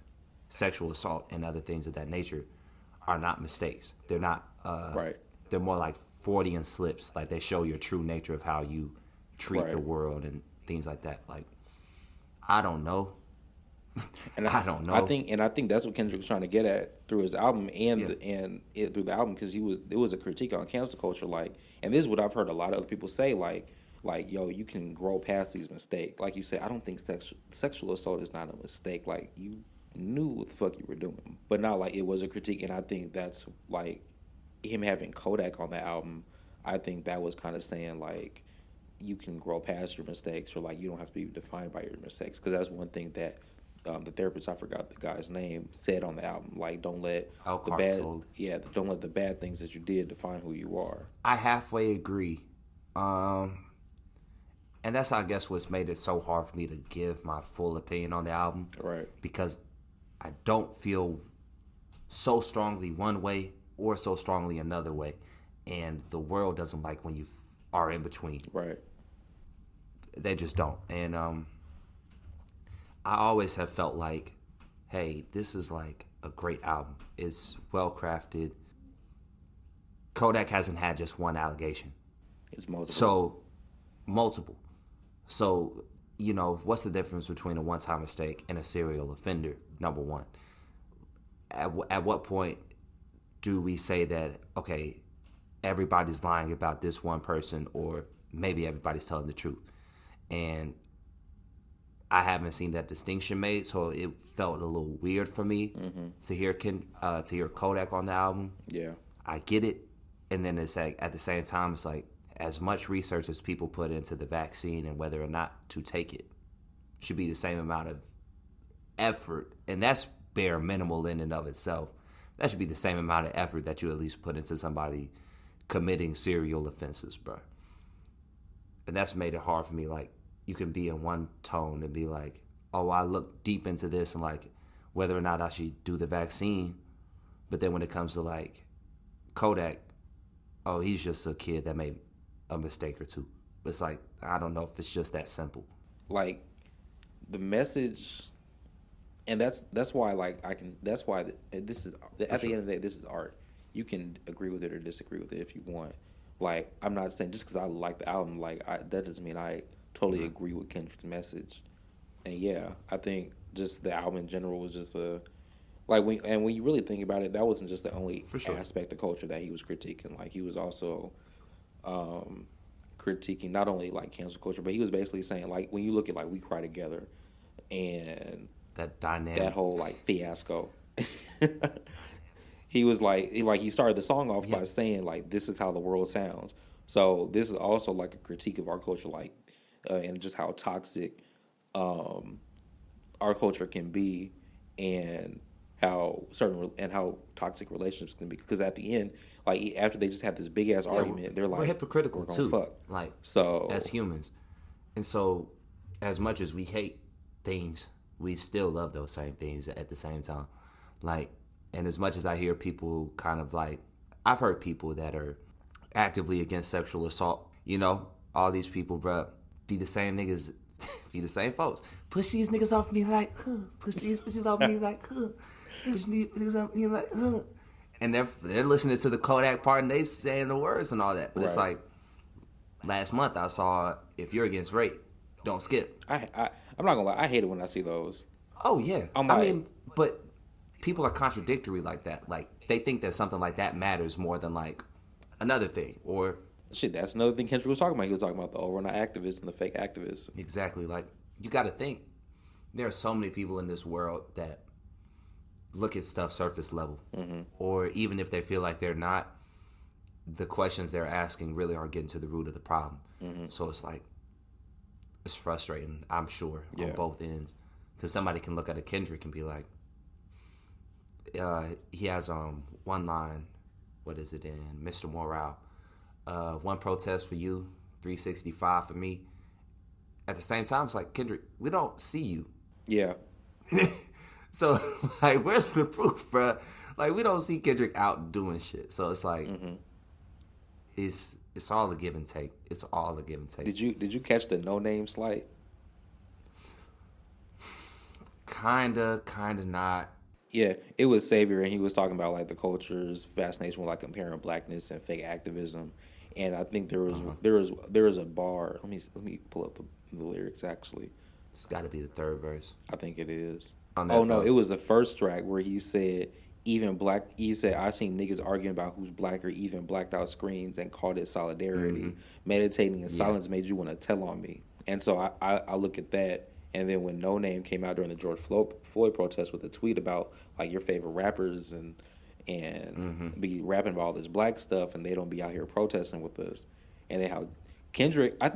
sexual assault and other things of that nature are not mistakes. They're not. right, They're more like Freudian slips. Like they show your true nature of how you treat the right. world and things like that. Like I don't know. And I don't know. I think that's what Kendrick was trying to get at through his album Yeah. through the album, because it was a critique on cancel culture, like, and this is what I've heard a lot of other people say, like yo, you can grow past these mistakes. Like you said, I don't think sexual assault is not a mistake. Like you knew what the fuck you were doing, but not like it was a critique. And I think that's like him having Kodak on the album. I think that was kind of saying like you can grow past your mistakes, or like you don't have to be defined by your mistakes, because that's one thing that the therapist, I forgot the guy's name, said on the album, like don't let don't let the bad things that you did define who you are. I halfway agree. And that's, I guess, what's made it so hard for me to give my full opinion on the album. Right. Because I don't feel so strongly one way or so strongly another way. And the world doesn't like when you are in between. Right. They just don't. And I always have felt like, hey, this is like a great album. It's well crafted. Kodak hasn't had just one allegation. It's multiple. So, you know, what's the difference between a one-time mistake and a serial offender, number one? At what point do we say that, okay, everybody's lying about this one person, or maybe everybody's telling the truth? And I haven't seen that distinction made, so it felt a little weird for me to hear Kodak on the album. Yeah. I get it. And then it's like, at the same time, it's like, as much research as people put into the vaccine and whether or not to take it should be the same amount of effort. And that's bare minimal in and of itself. That should be the same amount of effort that you at least put into somebody committing serial offenses, bro. And that's made it hard for me. Like, you can be in one tone and be like, oh, I look deep into this and like whether or not I should do the vaccine. But then when it comes to like Kodak, oh, he's just a kid that made a mistake or two. It's like, I don't know if it's just that simple. Like the message, and that's why this is at the end of the day, this is art. You can agree with it or disagree with it if you want. Like, I'm not saying just because I like the album, like that doesn't mean I totally agree with Kendrick's message. And yeah, I think just the album in general was just when you really think about it, that wasn't just the only aspect of culture that he was critiquing. Like, he was also critiquing not only like cancel culture, but he was basically saying, like, when you look at like We Cry Together and that dynamic, that whole like fiasco. He was he started the song off by saying like, this is how the world sounds. So this is also like a critique of our culture, like and just how toxic our culture can be, and how toxic relationships can be. Because at the end, like after they just have this big ass argument, they're like, we're hypocritical too. Fuck. Like, so as humans, and so as much as we hate things, we still love those same things at the same time. Like, and as much as I hear people kind of like, I've heard people that are actively against sexual assault, you know, all these people, bruh, be the same niggas, be the same folks. Push these niggas off me like, push these bitches off me like, push these niggas off me like, and they're listening to the Kodak part and they saying the words and all that. But It's like, last month I saw, if you're against rape, don't skip. I'm not gonna lie, I hate it when I see those. Oh yeah, I mean, but people are contradictory like that. Like, they think that something like that matters more than like another thing. Or shit, that's another thing Kendrick was talking about. He was talking about the overnight activists and the fake activists. Exactly. Like, you got to think, there are so many people in this world that look at stuff surface level, or even if they feel like they're not, the questions they're asking really aren't getting to the root of the problem. So it's like, it's frustrating, I'm sure, on both ends, because somebody can look at a Kendrick and be like, he has one line, what is it in Mr. Morale? One protest for you, 365 for me. At the same time, it's like, Kendrick, we don't see you. Yeah. So, like, where's the proof, bruh? Like, we don't see Kendrick out doing shit. So it's like, it's all a give and take. It's all a give and take. Did you catch the No Name slight? Kinda not. Yeah, it was Savior, and he was talking about like the culture's fascination with like comparing blackness and fake activism. And I think there was a bar. Let me pull up the lyrics actually. It's got to be the third verse. I think it is. On that, Oh no, it was the first track where he said He said I seen niggas arguing about who's black or even blacked out screens and called it solidarity. Meditating in silence made you want to tell on me. And so I look at that. And then when No Name came out during the George Floyd protest with a tweet about like your favorite rappers and be rapping about all this black stuff and they don't be out here protesting with us, and then how Kendrick, I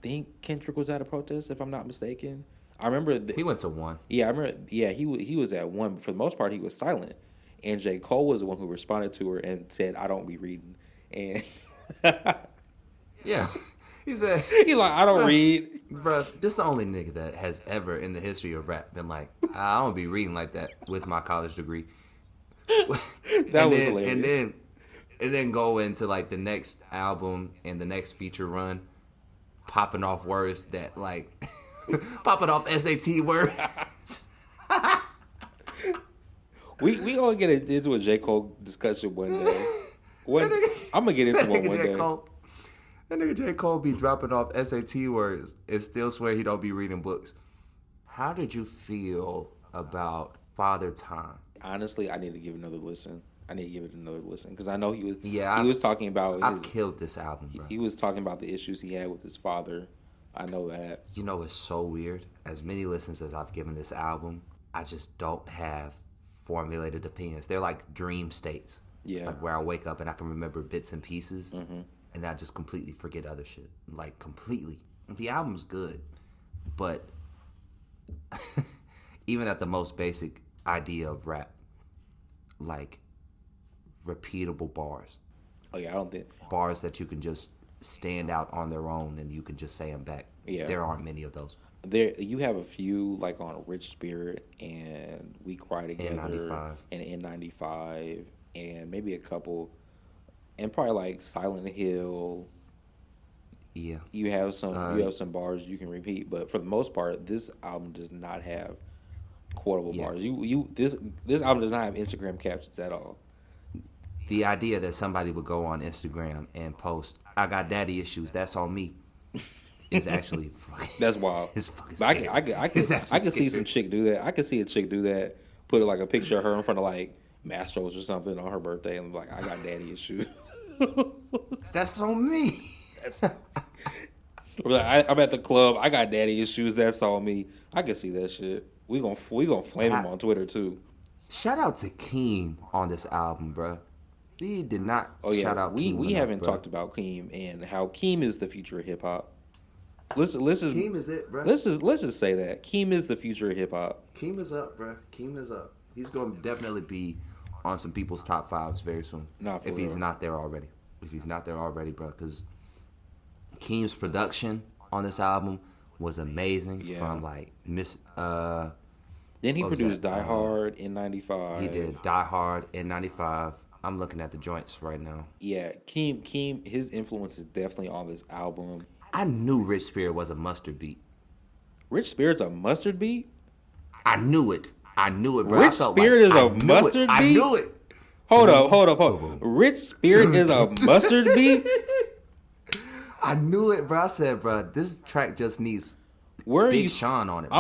think Kendrick was at a protest if I'm not mistaken. I remember he went to one. Yeah, I remember. Yeah, he was at one, but for the most part he was silent. And J. Cole was the one who responded to her and said, "I don't be reading." And yeah. He said, I don't read. Bro, this is the only nigga that has ever in the history of rap been like, I don't be reading like that with my college degree. That was hilarious. And then go into like the next album and the next feature run, popping off words that like, popping off SAT words. we gonna get into a J. Cole discussion one day. I'm gonna get into one day. That nigga J. Cole be dropping off SAT words and still swear he don't be reading books. How did you feel about Father Time? Honestly, I need to give it another listen. Because I know he was. Yeah, he was talking about. I've killed this album, bro. He was talking about the issues he had with his father. I know that. You know, it's so weird. As many listens as I've given this album, I just don't have formulated opinions. They're like dream states. Yeah. Like where I wake up and I can remember bits and pieces. Mm-hmm. And I just completely forget other shit. Like, completely. The album's good. But even at the most basic idea of rap, like, repeatable bars. Oh, yeah, I don't think... Bars that you can just stand out on their own and you can just say them back. Yeah. There aren't many of those. You have a few, like, on Rich Spirit and We Cry Together. N95. And N95. And maybe a couple... And probably like Silent Hill. Yeah. You have some bars you can repeat, but for the most part, this album does not have quotable bars. This album does not have Instagram captions at all. The idea that somebody would go on Instagram and post, "I got daddy issues, that's on me," is actually that's wild. It's fucking but I can see some chick do that. I can see a chick do that. Put like a picture of her in front of like Mastro's or something on her birthday, and like, I got daddy issues. That's on me. I'm at the club. I got daddy issues. That's on me. I can see that shit. We gonna flame him on Twitter too. Shout out to Keem on this album, bro. We did not. Shout out. We haven't talked about Keem and how Keem is the future of hip hop. Let's just Keem is it, bro. Let's just say that Keem is the future of hip hop. Keem is up, bro. Keem is up. He's going to definitely be on some people's top fives very soon. If he's not there already. Bro, because Keem's production on this album was amazing. Yeah. From like Then he produced Die Hard in '95. He did Die Hard in '95. I'm looking at the joints right now. Yeah, Keem, his influence is definitely on this album. I knew Rich Spirit was a mustard beat. Rich Spirit's a mustard beat? I knew it, bro. Rich Spirit is a mustard beat? I knew it. Hold up. Rich Spirit is a mustard beat? I knew it, bro. I said, bro, this track just needs Big Sean on it, bro.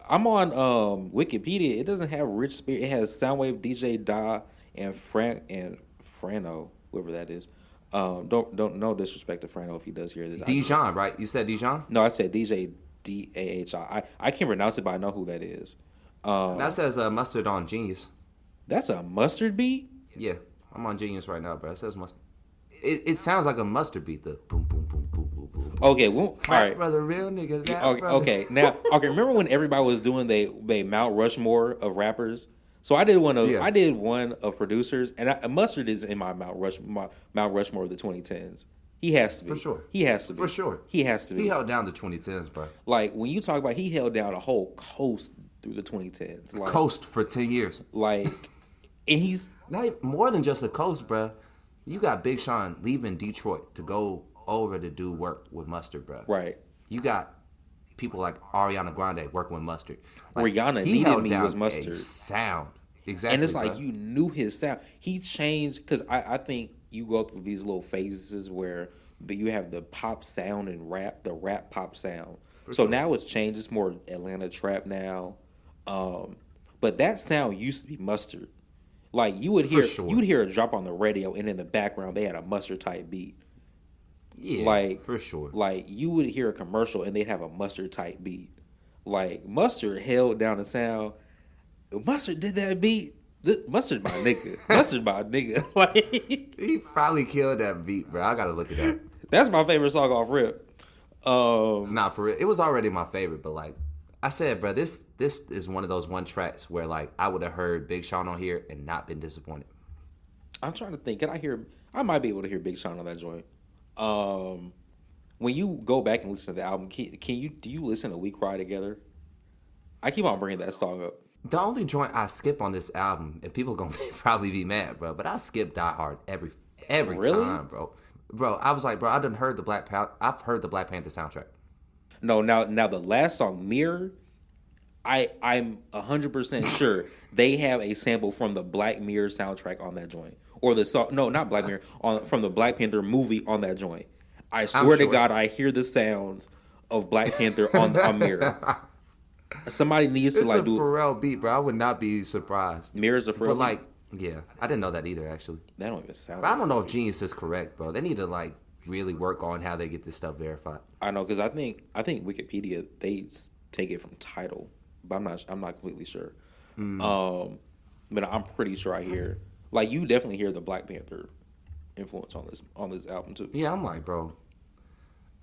I'm on Wikipedia. It doesn't have Rich Spirit. It has Soundwave, DJ Da, and Frano, whoever that is. Don't no disrespect to Frano if he does hear this. Dijon, right? You said Dijon? No, I said DJ DAHI. I can't pronounce it, but I know who that is. That says Mustard on Genius. That's a mustard beat? Yeah, I'm on Genius right now, bro. It says mustard. It sounds like a mustard beat, the boom, boom, boom, boom, boom, boom. Okay, well, all right. Brother, real nigga. Okay, now, remember when everybody was doing they Mount Rushmore of rappers? So I did one of producers, and Mustard is in my Mount Rushmore of the 2010s. He has to be. For sure. He has to be. For sure. He has to be. He held down the 2010s, bro. Like, when you talk about he held down a whole coast through the 2010s. Like, coast for 10 years. Like, and he's... Not more than just a coast, bro. You got Big Sean leaving Detroit to go over to do work with Mustard, bro. Right. You got people like Ariana Grande working with Mustard. Like, Rihanna he Needed held Me down was a Mustard. sound. Exactly. And it's like bro. you knew his sound. He changed because I think you go through these little phases where you have the pop sound and rap, the rap pop sound. For So sure. now it's changed. It's more Atlanta trap now. But that sound used to be Mustard. Like you would For hear sure. you would hear a drop on the radio, and in the background they had a Mustard type beat. Yeah, for sure. Like you would hear a commercial and they'd have a Mustard type beat. Like Mustard held down the sound. Mustard did that beat. Mustard my nigga. Mustard my nigga. Like He probably killed that beat, bro. I gotta look at that. that's my favorite song off Rip. Nah, for real. It was already my favorite, but like I said, bro, this is one of those one tracks where like I would have heard Big Sean on here and not been disappointed. I'm trying to think. Can I hear? I might be able to hear Big Sean on that joint. When you go back and listen to the album, can you do you listen to We Cry Together? I keep on bringing that song up. The only joint I skip on this album, and people gonna probably be mad, bro, but I skip Die Hard every Really? time, bro. Bro, I was like, bro, I've heard the Black Panther soundtrack. No, now the last song, Mirror, I'm 100% sure they have a sample from the Black Mirror soundtrack on that joint, or the song. No, not Black Mirror, from the Black Panther movie on that joint. I swear to sure. God, I hear the sounds of Black Panther on Mirror. Somebody needs to It's like a do Pharrell beat, bro. I would not be surprised. Mirror's a Pharrell. But like, yeah, I didn't know that either, actually. That don't even sound. But I don't know if Genius is correct, bro. They need to like really work on how they get this stuff verified. I know because I think Wikipedia they take it from Tidal, but I'm not completely sure. But I'm pretty sure I hear like you definitely hear the Black Panther influence on this album too. Yeah, I'm like, bro,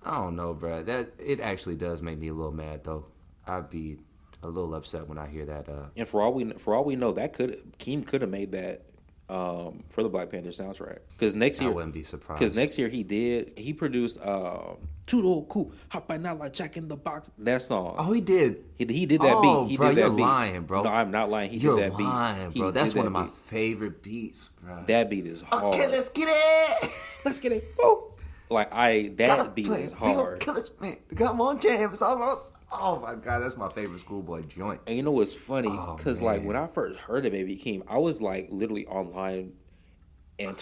I don't know, bro. That it actually does make me a little mad though. I'd be a little upset when I hear that. And for all we know, that Keem could have made that for the Black Panther soundtrack. Because next year, I wouldn't be surprised. Because next year he produced Toodle Cool Hop by Not Like Jack in the Box. That song. Oh, he did. He did that beat. He bro, did that you're beat. lying, bro. No, I'm not lying. You're did that beat. lying, bro. He That's did one of that my beat. favorite beats, bro. That beat is hard. Okay, let's get it. Let's get it. Woo. Like that beat is hard. Kill this man. Come on, jam. It's almost. Oh my god, that's my favorite Schoolboy joint. And you know what's funny? Oh, Because like man. when I first heard of Baby Keem, I was like literally online and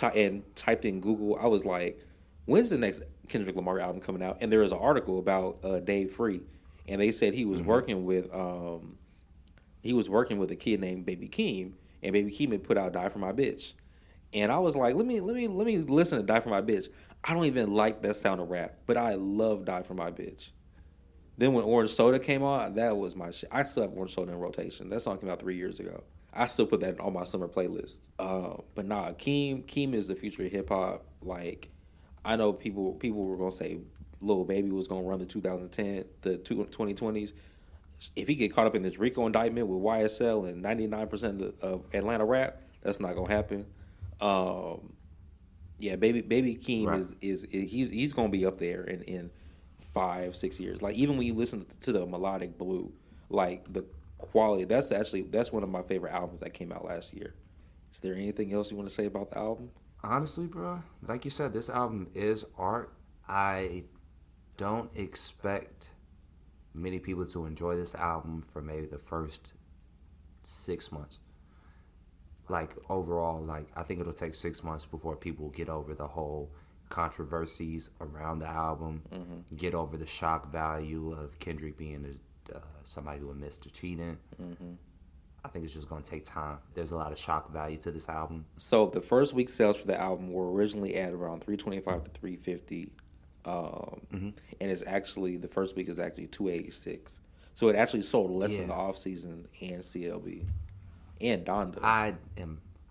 typed in Google. I was like, "When's the next Kendrick Lamar album coming out?" And there was an article about Dave Free, and they said he was working with a kid named Baby Keem, and Baby Keem had put out "Die for My Bitch," and I was like, "Let me listen to Die for My Bitch." I don't even like that sound of rap, but I love "Die for My Bitch." Then when Orange Soda came on, that was my shit. I still have Orange Soda in rotation. That song came out 3 years ago. I still put that on my summer playlist. But nah, Keem is the future of hip hop. Like, I know people were gonna say Lil Baby was gonna run the 2020s. If he get caught up in this RICO indictment with YSL and 99% of Atlanta rap, that's not gonna happen. Yeah, baby Keem Right. is he's gonna be up there in 5-6 years. Like even when you listen to the Melodic Blue, like the quality, that's one of my favorite albums that came out last year. Is there anything else you want to say about the album? Honestly, bro, like you said, this album is art. I don't expect many people to enjoy this album for maybe the first 6 months. Like overall, like I think it'll take 6 months before people get over the whole controversies around the album, get over the shock value of Kendrick being somebody who admits to cheating. I think it's just going to take time. There's a lot of shock value to this album. So the first week sales for the album were originally at around 325 to 350, and it's actually the first week is actually 286. So it actually sold less in the off season and CLB and Don Dyl.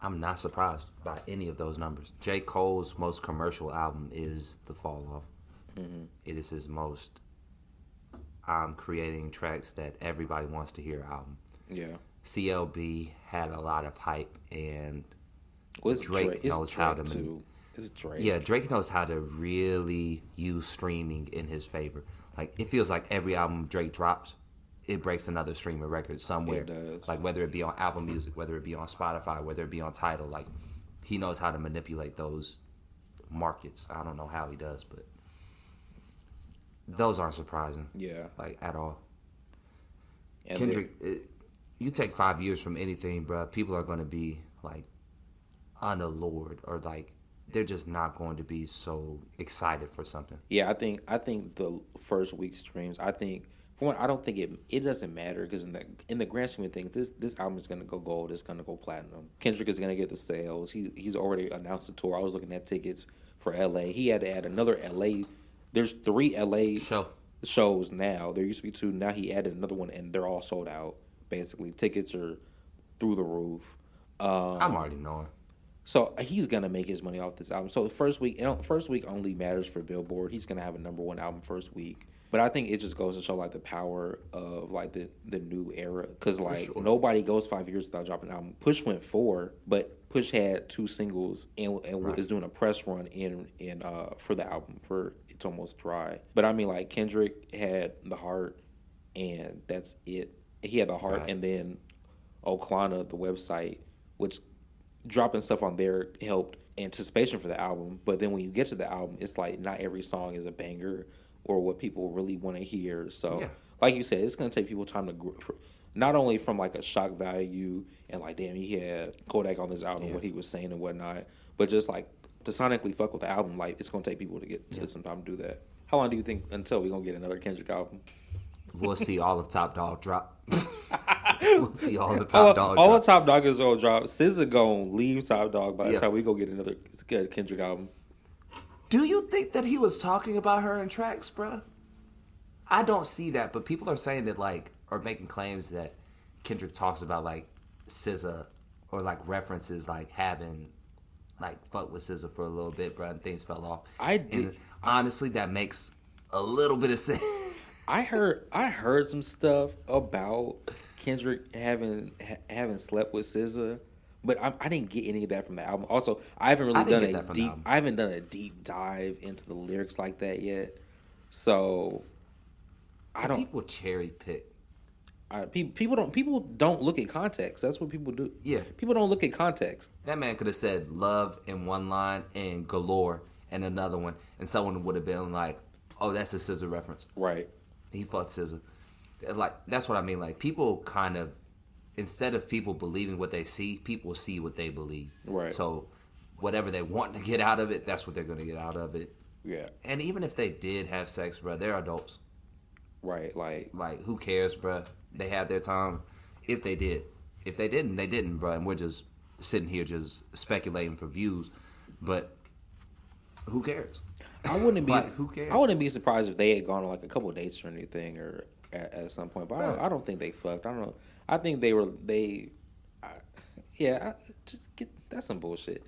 I'm not surprised by any of those numbers. J. Cole's most commercial album is The Fall Off. It is his most I'm creating tracks that everybody wants to hear album. Yeah. CLB had a lot of hype, and Well, it's Drake knows how to too. It's Drake. Yeah, Drake knows how to really use streaming in his favor. Like it feels like every album Drake drops, it breaks another streaming record somewhere. It does. Like whether it be on Apple Music, whether it be on Spotify, whether it be on Tidal, like he knows how to manipulate those markets. I don't know how he does, but those aren't surprising. Yeah. Like, at all. And Kendrick, you take 5 years from anything, bro, people are going to be, like, unallured, or, like, they're just not going to be so excited for something. yeah, I think the first week streams. I think for one, I don't think it doesn't matter because in the grand scheme of things, this album is gonna go gold. It's gonna go platinum. Kendrick is gonna get the sales. He's already announced the tour. I was looking at tickets for L.A. He had to add another L.A. There's 3 L.A. shows now. There used to be 2. Now he added another one, and they're all sold out. Basically, tickets are through the roof. I'm already knowing. So he's gonna make his money off this album. So first week only matters for Billboard. He's gonna have a #1 album first week. But I think it just goes to show like the power of like the new era, because like nobody goes 5 years without dropping an album. Push went 4, but Push had 2 singles and is doing a press run in for the album for It's Almost Dry. But I mean, like, Kendrick had the heart, and that's it. He had the heart, and then Oklana, the website, which dropping stuff on there helped anticipation for the album. But then when you get to the album, it's like not every song is a banger or what people really want to hear. So, like you said, it's going to take people time to grow, not only from like a shock value and like, damn, he had Kodak on this album, what he was saying and whatnot, but just like to sonically fuck with the album. Like, it's going to take people to get to some time to do that. How long do you think until we're going to get another Kendrick album? We'll see all of Top Dog drop. We'll see all the Top Dog all drop. the Top Dog is going to drop. SZA going to leave Top Dog by the time we go get another Kendrick album. Do you think that he was talking about her in tracks, bro? I don't see that, but people are saying that, like, or making claims that Kendrick talks about, like, SZA, or, like, references, like, having, like, fuck with SZA for a little bit, bro, and things fell off. Honestly, that makes a little bit of sense. I heard some stuff about Kendrick having slept with SZA, but I didn't get any of that from the album. Also, I haven't done a deep dive into the lyrics like that yet. So People cherry pick. People don't look at context. That's what people do. Yeah, people don't look at context. That man could have said love in one line and galore in another one, and someone would have been like, "Oh, that's a SZA reference." Right. He fucked SZA. Like, that's what I mean. Like, people kind of, instead of people believing what they see, people see what they believe. Right. So whatever they want to get out of it, that's what they're going to get out of it. Yeah. And even if they did have sex, bro, they're adults. Right. Like who cares, bro? They had their time. If they did. If they didn't, they didn't, bro. And we're just sitting here just speculating for views. But who cares? I wouldn't be. Who cares? I wouldn't be surprised if they had gone on like a couple of dates or anything, or at some point. But I don't think they fucked. I don't know. I think they were. Just get. That's some bullshit.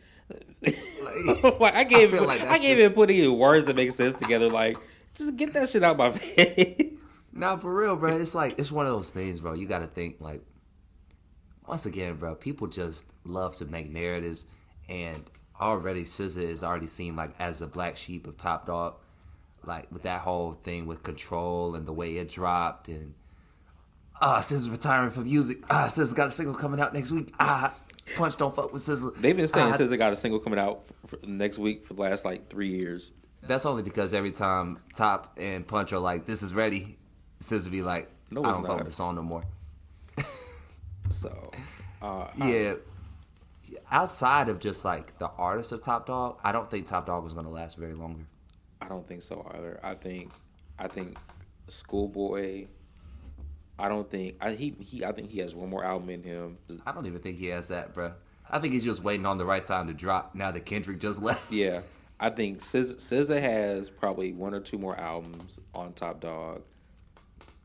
Like, I can't even put any words that make sense together. Like, just get that shit out my face. Nah, for real, bro. It's like, it's one of those things, bro. You got to think, like, once again, bro, people just love to make narratives, and already SZA is already seen like as a black sheep of Top Dog, like with that whole thing with Control and the way it dropped, and SZA's retiring from music. SZA got a single coming out next week. Punch don't fuck with SZA. They've been saying SZA got a single coming out for next week for the last like 3 years. That's only because every time Top and Punch are like, "This is ready," SZA be like, "No, I don't fuck with the song no more." So, yeah. Outside of just like the artist of Top Dog, I don't think Top Dog was going to last very longer. I don't think so either. I think Schoolboy. I think he has one more album in him. I don't even think he has that, bro. I think he's just waiting on the right time to drop. Now that Kendrick just left. Yeah, I think SZA has probably 1 or 2 more albums on Top Dog.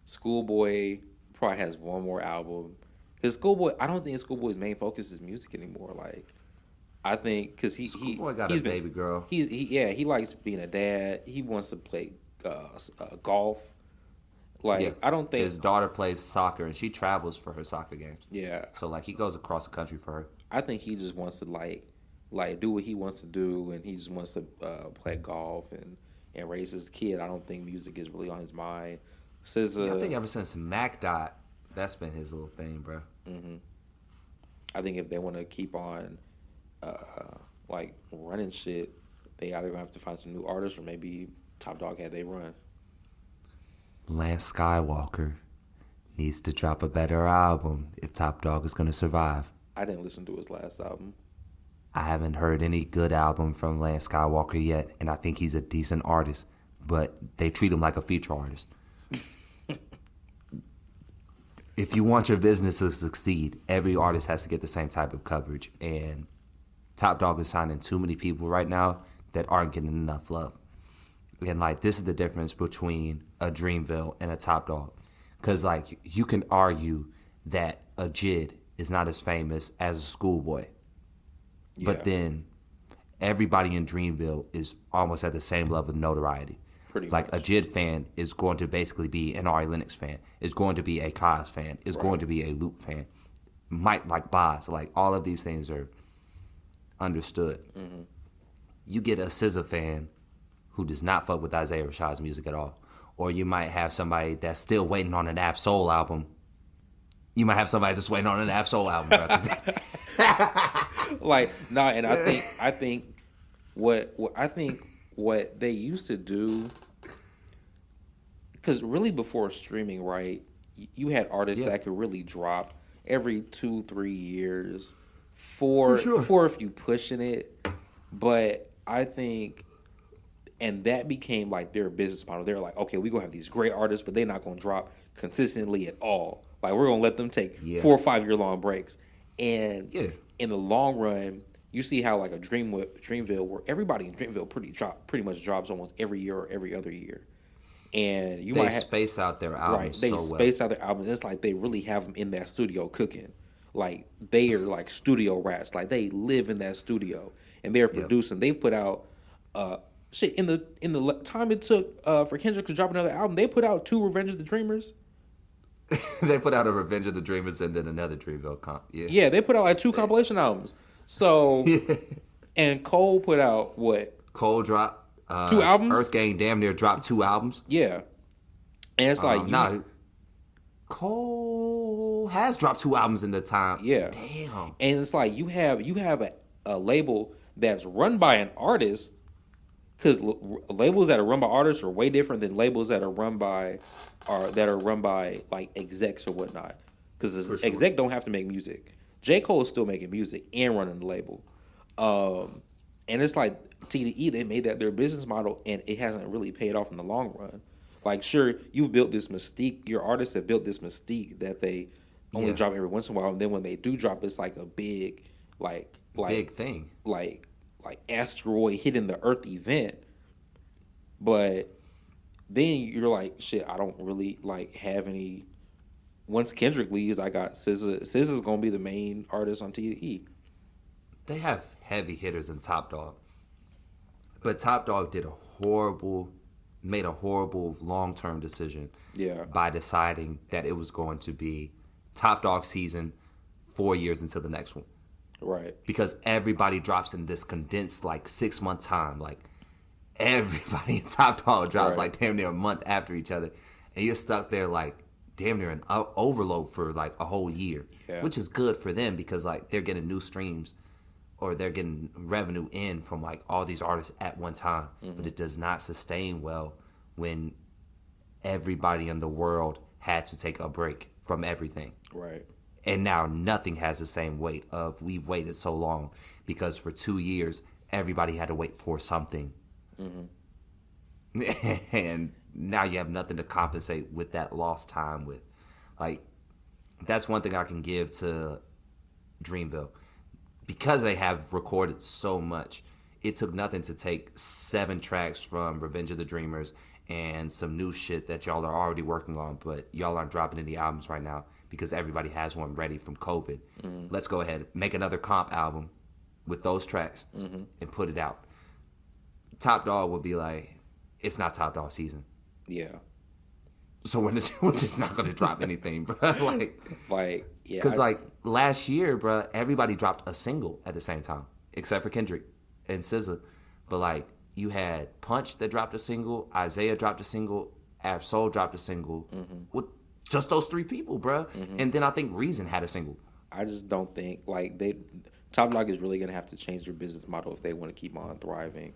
Schoolboy probably has 1 more album. Because Schoolboy, I don't think Schoolboy's main focus is music anymore. Like, I think because Schoolboy got a baby girl. He likes being a dad. He wants to play golf. Like, I don't think his daughter plays soccer and she travels for her soccer games. Yeah. So like he goes across the country for her. I think he just wants to like do what he wants to do, and he just wants to play golf and raise his kid. I don't think music is really on his mind. SZA, I think ever since Mac died, that's been his little thing, bro. Mm-hmm. I think if they want to keep on, like, running shit, they either gonna have to find some new artists, or maybe Top Dog had they run. Lance Skywalker needs to drop a better album if Top Dog is going to survive. I didn't listen to his last album. I haven't heard any good album from Lance Skywalker yet, and I think he's a decent artist, but they treat him like a feature artist. If you want your business to succeed, every artist has to get the same type of coverage, and Top Dog is signing too many people right now that aren't getting enough love. And, like, this is the difference between a Dreamville and a Top Dog. Because, like, you can argue that a Jid is not as famous as a Schoolboy. Yeah. But then everybody in Dreamville is almost at the same level of notoriety. Pretty like much. A Jid fan is going to basically be an Ari Lennox fan, is going to be a Kaz fan, is going to be a Luke fan. Might like Boz. Like, all of these things are understood. Mm-hmm. You get a SZA fan who does not fuck with Isaiah Rashad's music at all. Or you might have somebody that's still waiting on an Ab Soul album. You might have somebody that's waiting on an Ab Soul album, bro. Like, nah, and I think what they used to do, because really before streaming, right, you had artists that could really drop every 2-3 years, four if you pushing it. But I think, and that became like their business model. They're like, okay, we're going to have these great artists, but they're not going to drop consistently at all. Like, we're going to let them take 4 or 5 year long breaks. And in the long run, you see how like a Dreamville, where everybody in Dreamville pretty much drops almost every year or every other year. And they space out their albums They space out their albums. It's like they really have them in that studio cooking. Like, they are like studio rats. Like, they live in that studio. And they're producing. They put out shit in the time it took for Kendrick to drop another album. They put out 2 Revenge of the Dreamers. They put out a Revenge of the Dreamers and then another Dreamville comp. Yeah, they put out like 2 compilation albums. So, and Cole put out what? Cole dropped 2 albums. Earth Gang damn near dropped 2 albums. Yeah, and it's like Cole has dropped 2 albums in the time. Yeah, damn. And it's like you have a label that's run by an artist, because labels that are run by artists are way different than labels that are run by like execs or whatnot. Because the exec don't have to make music. J. Cole is still making music and running the label. And it's like TDE, they made that their business model, and it hasn't really paid off in the long run. Like, sure, you've built this mystique. Your artists have built this mystique that they only drop every once in a while, and then when they do drop, it's like a big, big thing, like asteroid hitting the Earth event. But then you're like, shit, I don't really like have any. Once Kendrick leaves, I got SZA. SZA's gonna be the main artist on TDE. They have heavy hitters in Top Dog, but Top Dog made a horrible long-term decision. Yeah. By deciding that it was going to be Top Dog season 4 years until the next one. Right. Because everybody drops in this condensed 6-month time. Like, everybody in Top Dog drops damn near a month after each other, and you're stuck there damn near an overload for a whole year, which is good for them because they're getting new streams or they're getting revenue in from all these artists at one time. Mm-hmm. But it does not sustain well when everybody in the world had to take a break from everything. Right. And now nothing has the same weight of we've waited so long because for 2 years everybody had to wait for something. Mm-hmm. And now you have nothing to compensate with that lost time with. That's one thing I can give to Dreamville. Because they have recorded so much, it took nothing to take 7 tracks from Revenge of the Dreamers and some new shit that y'all are already working on, but y'all aren't dropping any albums right now because everybody has one ready from COVID. Mm-hmm. Let's go ahead, make another comp album with those tracks and put it out. Top Dog would be it's not Top Dog season. Yeah. So we're just not going to drop anything, bro. Because last year, bro, everybody dropped a single at the same time, except for Kendrick and SZA. But you had Punch that dropped a single, Isaiah dropped a single, Ab Soul dropped a single, with just those 3 people, bro. Mm-hmm. And then I think Reason had a single. I just don't think Top Dog is really going to have to change their business model if they want to keep on thriving,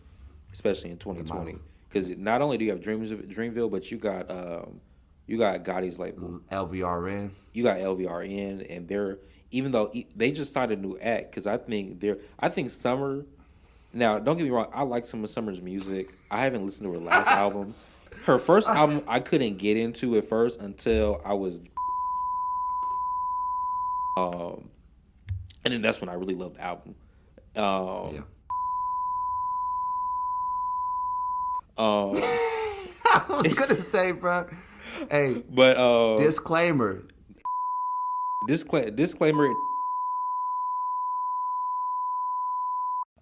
especially in 2020. Because not only do you have Dreamville, but you got You got Gotti's label. LVRN. You got LVRN, and they're even though they just signed a new act because I think Summer. Now, don't get me wrong. I like some of Summer's music. I haven't listened to her last album. Her first album I couldn't get into at first until I was, and then that's when I really loved the album. Yeah. I was gonna say, bro. Hey, but disclaimer. disclaimer.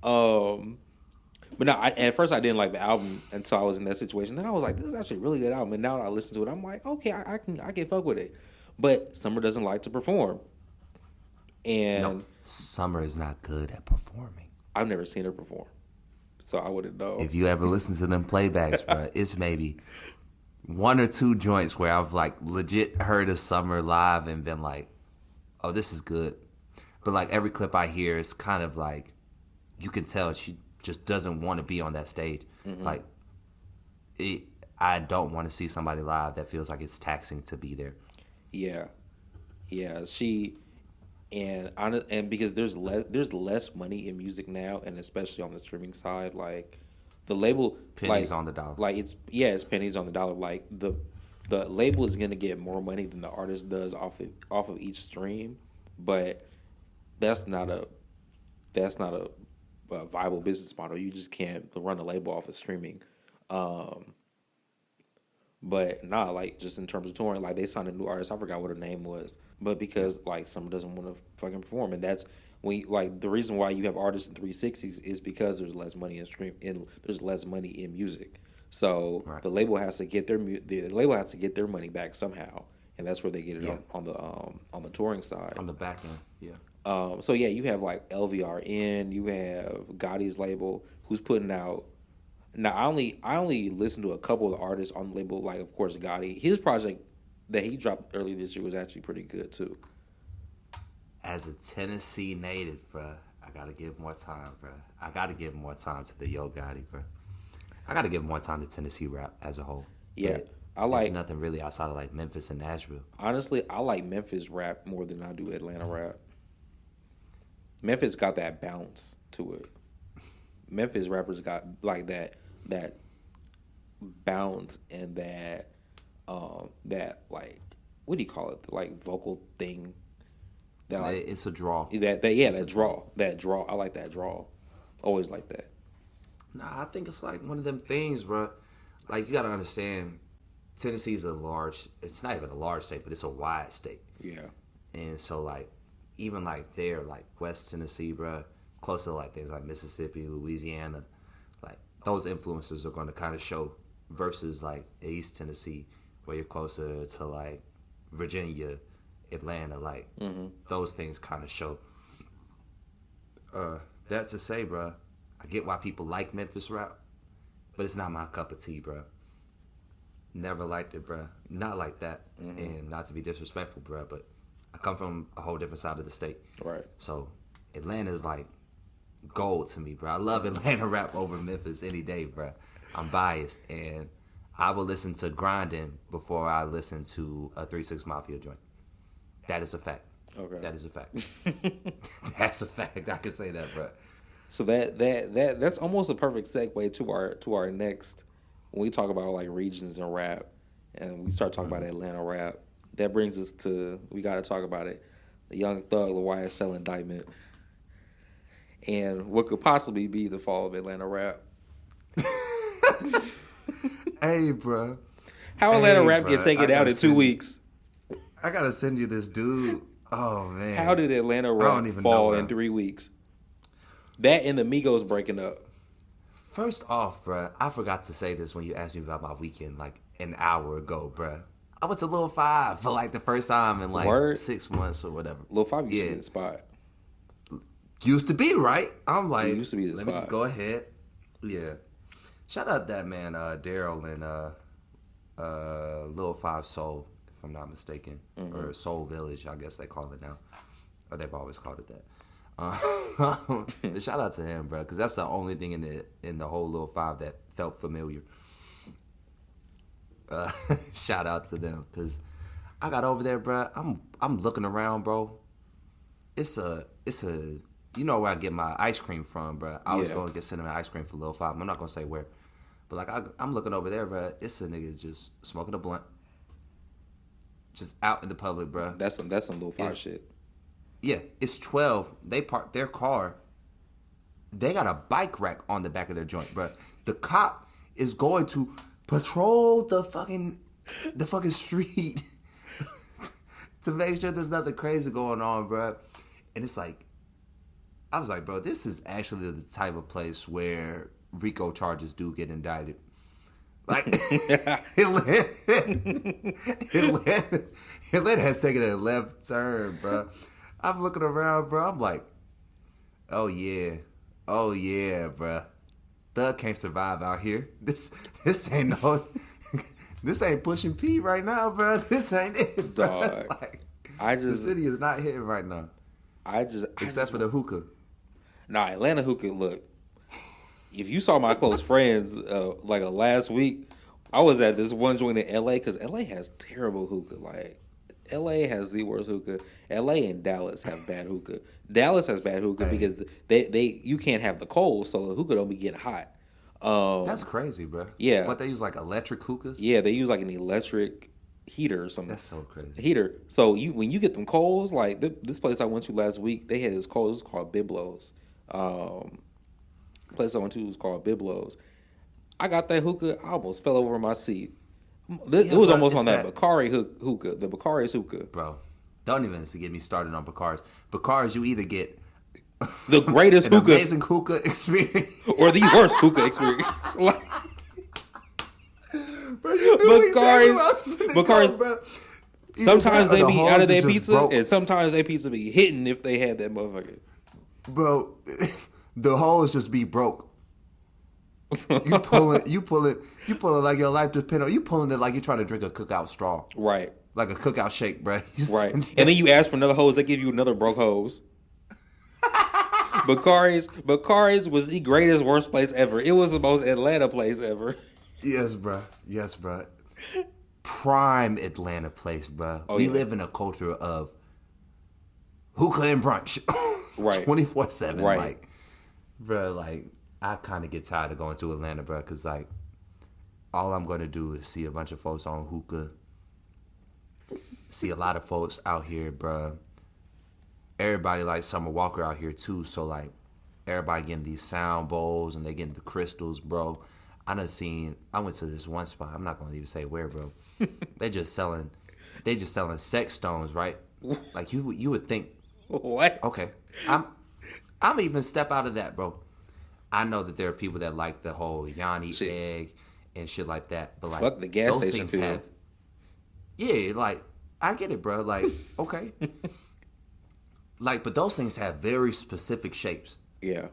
But no, at first I didn't like the album until I was in that situation. Then I was like, this is actually a really good album. And now that I listen to it, I'm like, okay, I can fuck with it. But Summer doesn't like to perform, and No, Summer is not good at performing. I've never seen her perform, so I wouldn't know. If you ever listen to them playbacks, bro, it's maybe one or two joints where I've like legit heard a Summer live and been like, oh, this is good. But like every clip I hear, it's kind of like you can tell she just doesn't want to be on that stage. Mm-hmm. Like, I don't want to see somebody live that feels like it's taxing to be there. Yeah, and because there's less money in music now, and especially on the streaming side, like the label Pennies like, on the dollar. Like it's pennies on the dollar. Like the label is gonna get more money than the artist does off of each stream, but that's not a viable business model. You just can't run a label off of streaming. But nah, like just in terms of touring, like they signed a new artist. I forgot what her name was, but because like Summer doesn't want to fucking perform, and that's when like the reason why you have artists in 360s is because there's less money there's less money in music. So right. the label has to get their their money back somehow, and that's where they get it on the touring side. On the back end, yeah. So yeah, you have like LVRN, you have Gotti's label who's putting out. Now I only listened to a couple of artists on the label, like of course Gotti. His project that he dropped earlier this year was actually pretty good too. As a Tennessee native, bruh, I gotta give more time, bruh. I gotta give more time to the Yo Gotti, bruh. I gotta give more time to Tennessee rap as a whole. Yeah, but I like there's nothing really outside of like Memphis and Nashville. Honestly, I like Memphis rap more than I do Atlanta rap. Memphis got that bounce to it. Memphis rappers got like that bounce and that like what do you call it? The, like vocal thing. That like, it's a draw. That draw. I like that draw. Always like that. Nah, I think it's like one of them things, bro. Like you gotta understand, Tennessee's it's not even a large state, but it's a wide state. Yeah. And so like even like there, like West Tennessee, bro, close to like things like Mississippi, Louisiana, like those influences are going to kind of show versus like East Tennessee where you're closer to like Virginia, Atlanta, like those things kind of show. That's to say, bro, I get why people like Memphis rap, but it's not my cup of tea, bro. Never liked it, bro. Not like that, and not to be disrespectful, bro, but I come from a whole different side of the state. Right. So Atlanta's like gold to me, bro. I love Atlanta rap over Memphis any day, bro. I'm biased, and I will listen to Grindin' before I listen to a 3-6 Mafia joint. That is a fact. Okay. That is a fact. That's a fact. I can say that, bro. So that's almost a perfect segue to our next when we talk about like regions and rap, and we start talking about Atlanta rap. That brings us to we got to talk about it. The Young Thug, the YSL indictment, and what could possibly be the fall of Atlanta rap. Hey, bro. How Atlanta rap get taken out in 2 weeks? I gotta send you this dude. Oh man. How did Atlanta rap fall in 3 weeks? That and the Migos breaking up. First off, bro, I forgot to say this when you asked me about my weekend like an hour ago, bro. I went to Lil 5 for like the first time in like 6 months or whatever. Lil 5 used to be the spot. Used to be, right? I'm like, it used to be the let spot. me just go ahead. Yeah. Shout out that man, Daryl and Lil 5 Soul, if I'm not mistaken. Or Soul Village, I guess they call it now. Or they've always called it that. Shout out to him, bro, because that's the only thing in the whole Lil 5 that felt familiar. Shout out to them because I got over there, bro. I'm looking around, bro. It's a you know where I get my ice cream from, bro. I was going to get cinnamon ice cream for Lil Five. I'm not gonna say where, but like I'm looking over there, bro. It's a nigga just smoking a blunt, just out in the public, bro. That's some Lil Five shit. Yeah, it's 12. They parked their car. They got a bike rack on the back of their joint, bro. The cop is going to patrol the fucking street to make sure there's nothing crazy going on, bro. And it's like, I was like, bro, this is actually the type of place where RICO charges do get indicted. Like, Atlanta has taken a left turn, bro. I'm looking around, bro. I'm like, oh yeah, bro. Thug can't survive out here. This ain't no, this ain't pushing P right now, bro. This ain't it, bro. Dog. Like, I just the city is not hitting right now. Except for the hookah. Nah, Atlanta hookah. Look, if you saw my close friends last week, I was at this one joint in LA because LA has terrible hookah. Like, LA has the worst hookah. LA and Dallas have bad hookah. Dallas has bad hookah because they you can't have the coals, so the hookah don't be getting hot. That's crazy, bro. Yeah. What, they use like electric hookahs? Yeah, they use like an electric heater or something. That's so crazy. Heater. So when you get them coals, like this place I went to last week, they had this coals called Biblos. Place I went to was called Biblos. I got that hookah, I almost fell over my seat. It was almost on that Bakari hookah. The Bakari's hookah. Bro, don't even get me started on Bakari's. Bakari's, you either get the greatest an hookah, amazing hookah experience, or the worst hookah experience. Like, bro, you knew Bakari's, bro. Sometimes they be out of their pizza, and sometimes their pizza be hitting if they had that motherfucker. Bro, the holes just be broke. You pulling like your life depends on you pulling it like you're trying to drink a cookout straw. Right. Like a cookout shake, bro. Right. And then you ask for another hose, they give you another broke hose. Bakari's was the greatest worst place ever. It was the most Atlanta place ever. Yes, bro. Prime Atlanta place, bro. We live in a culture of hookah and brunch. Right. 24/7. Right. Like, bro, like, I kind of get tired of going to Atlanta, bro, because, like, all I'm going to do is see a bunch of folks on hookah. See a lot of folks out here, bro. Everybody like Summer Walker out here, too. So, like, everybody getting these sound bowls and they getting the crystals, bro. I went to this one spot. I'm not going to even say where, bro. They just selling sex stones, right? Like, you would think. What? Okay. I'm even step out of that, bro. I know that there are people that like the whole Yanni egg and shit like that, but like fuck the gas those station things yeah, like I get it, bro. Like, okay, like, but those things have very specific shapes. Yeah,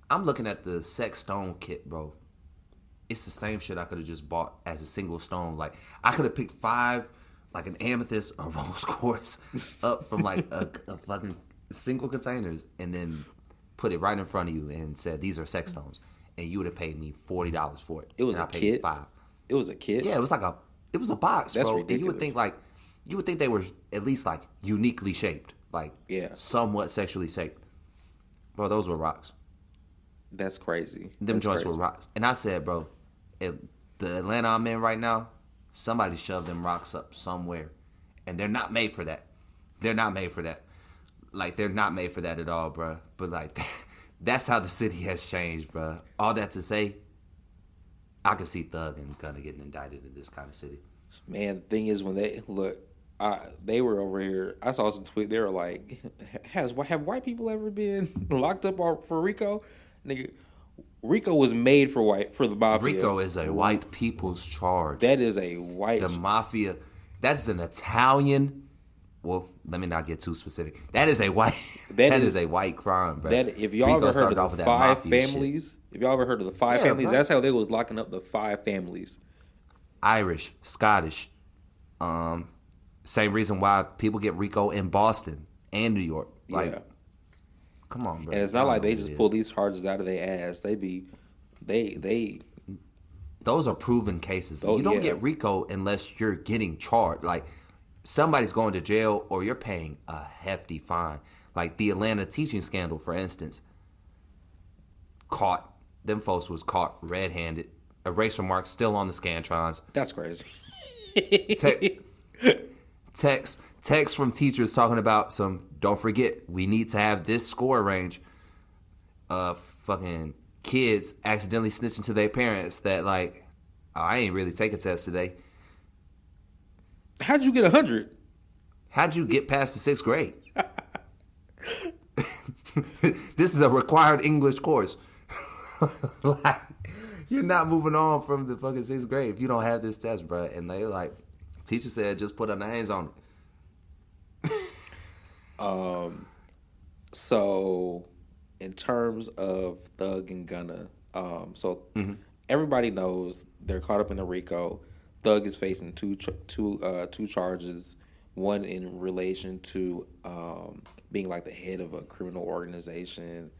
I'm looking at the sex stone kit, bro. It's the same shit I could have just bought as a single stone. Like, I could have picked 5, like an amethyst or rose quartz, up from like a fucking single containers, and then put it right in front of you and said, these are sex stones. And you would have paid me $40 for it. It was and a I paid kit? $5. it was a kit. Yeah, it was a box, That's bro. ridiculous. And you would think they were at least like uniquely shaped. Like, somewhat sexually shaped. Bro, those were rocks. That's crazy. Them joints were rocks. And I said, bro, the Atlanta I'm in right now, somebody shoved them rocks up somewhere. And they're not made for that. Like, they're not made for that at all, bro. But, like, that's how the city has changed, bro. All that to say, I could see Thug and Gunna getting indicted in this kind of city. Man, the thing is, when they were over here, I saw some tweet. They were like, have white people ever been locked up for RICO? Nigga, RICO was made for the mafia. RICO is a white people's charge. That is a white... The mafia, that's an Italian... Well, let me not get too specific. That is a white. That is a white crime, bro. If y'all ever heard of the 5 families, that's how they was locking up the 5 families. Irish, Scottish. Same reason why people get RICO in Boston and New York. Like, come on, bro. And it's not like they just pull these charges out of their ass. They those are proven cases. You don't get RICO unless you're getting charged. Like, somebody's going to jail or you're paying a hefty fine. Like the Atlanta teaching scandal, for instance. Them folks was caught red-handed. Eraser marks still on the Scantrons. That's crazy. Text from teachers talking about don't forget, we need to have this score range. Fucking kids accidentally snitching to their parents that, like, oh, I ain't really take a test today. How'd you get 100? How'd you get past the 6th grade? This is a required English course. Like, you're not moving on from the fucking 6th grade if you don't have this test, bro. And they like, teacher said, just put our names on it. So in terms of Thug and Gunna, everybody knows they're caught up in the RICO. Thug is facing two charges, one in relation to being like the head of a criminal organization,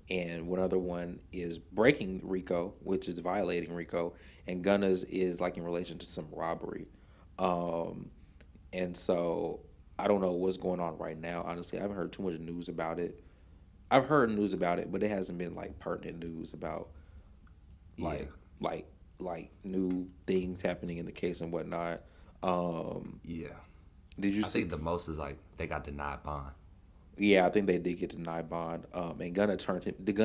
and one other one is breaking RICO, which is violating RICO, and Gunna's is like in relation to some robbery. And so I don't know what's going on right now. Honestly, I haven't heard too much news about it. I've heard news about it, but it hasn't been like pertinent news about like new things happening in the case and whatnot. Did you I think the most is like they got denied bond. Yeah, I think they did get denied bond. And Gunna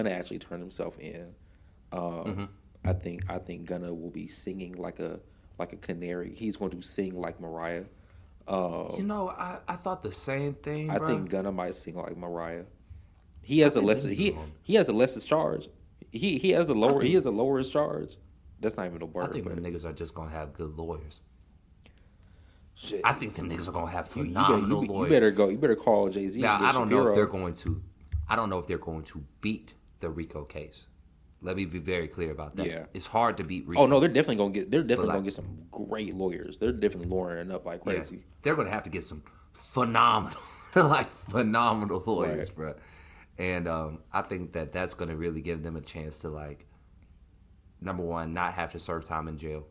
actually turned himself in. I think Gunna will be singing like a canary. He's going to sing like Mariah. I thought the same thing. I think Gunna might sing like Mariah. He has a lessest charge. He has a lowest charge. That's not even a word. I think the niggas are just gonna have good lawyers. Shit. I think them niggas are gonna have phenomenal lawyers. You better call Jay-Z. Now I don't know if they're going to beat the RICO case. Let me be very clear about that. Yeah. It's hard to beat RICO. Oh no, they're definitely gonna get some great lawyers. They're definitely lawyering up like crazy. Yeah, they're gonna have to get some phenomenal lawyers, right, bro. And I think that's gonna really give them a chance to, like, number one, not have to serve time in jail.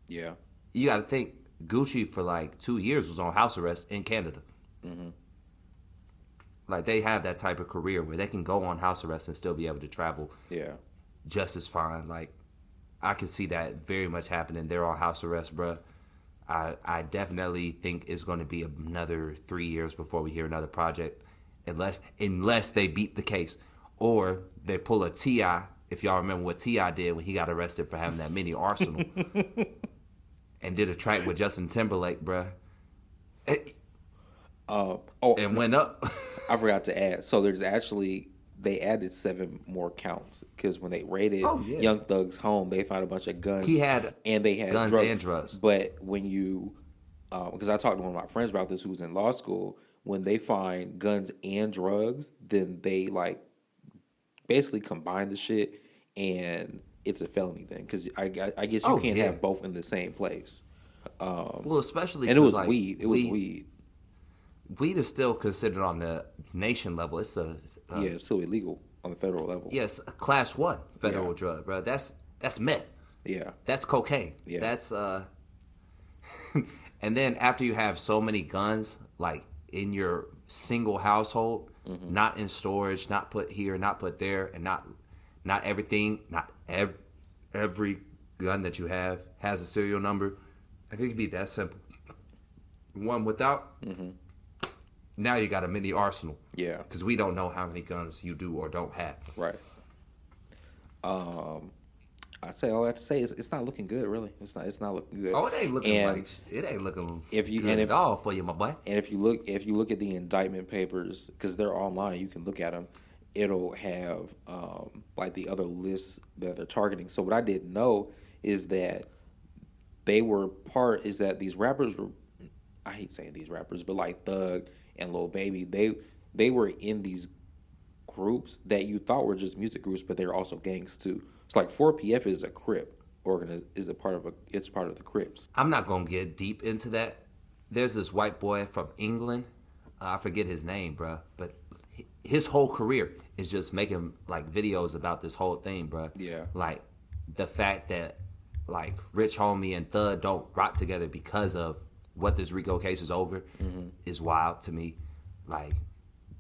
Yeah. You got to think Gucci for like 2 years was on house arrest in Canada. Mm-hmm. Like, they have that type of career where they can go on house arrest and still be able to travel. Yeah. Just as fine. Like, I can see that very much happening. They're on house arrest, bruh. I definitely think it's going to be another 3 years before we hear another project, unless they beat the case or they pull a T.I. If y'all remember what T.I. did when he got arrested for having that mini arsenal and did a track with Justin Timberlake, bruh. And went up. I forgot to add. So they added 7 more counts because when they raided Young Thug's home, they found a bunch of guns. He had guns and drugs. But when you, because I talked to one of my friends about this who was in law school, when they find guns and drugs, then they like basically combine the shit and it's a felony then. Because I guess you can't have both in the same place. Well, especially and it was like, weed. It was weed. Weed is still considered on the nation level. It's it's still illegal on the federal level. Yes, a class 1 federal drug, bro. That's meth. Yeah, that's cocaine. Yeah, that's And then after you have so many guns, like in your single household, not in storage, not put here, not put there, and not everything, not every gun that you have has a serial number. I think it'd be that simple. One without. Now you got a mini arsenal. Yeah. Because we don't know how many guns you do or don't have. Right. I'd say all I have to say is it's not looking good, really. It's not looking good. Oh, it ain't looking good at all for you, my boy. And if you look at the indictment papers, because they're online, you can look at them. It'll have like the other lists that they're targeting. So what I didn't know is that these rappers were, I hate saying these rappers, but like Thug and Lil Baby, they were in these groups that you thought were just music groups, but they're also gangs too. It's like 4PF is a Crip it's part of the Crips. I'm not gonna get deep into that. There's this white boy from England, I forget his name, bro, but his whole career is just making like videos about this whole thing, bro. Yeah, like the fact that like Rich Homie and Thug don't rock together because of what this Rico case is over is wild to me. Like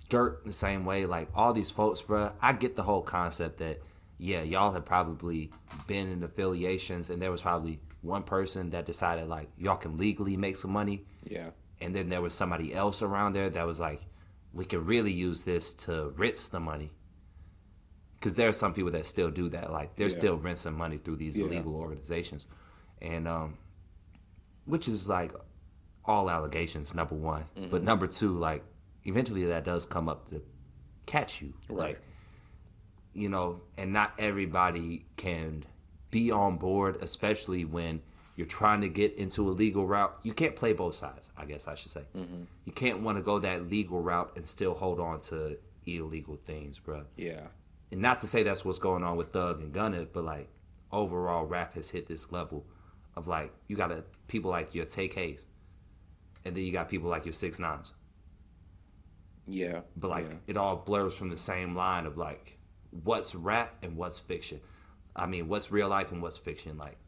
Dirt the same way. Like all these folks, bruh. I get the whole concept that yeah, y'all have probably been in affiliations, and there was probably one person that decided like y'all can legally make some money. Yeah. And then there was somebody else around there that was like, we can really use this to rinse the money. Because there are some people that still do that. Like, they're still rinsing money through these illegal organizations. And, which is like all allegations, number one. But number two, like, eventually that does come up to catch you. Right. Like, you know, and not everybody can be on board, especially when you're trying to get into a legal route. You can't play both sides, I guess I should say. You can't want to go that legal route and still hold on to illegal things, bro. Yeah. And not to say that's what's going on with Thug and Gunna, but like overall rap has hit this level of like, you got people like your Tay-K's, and then you got people like your 6ix9ines. Yeah. But like it all blurs from the same line of like what's rap and what's fiction. I mean, what's real life and what's fiction, like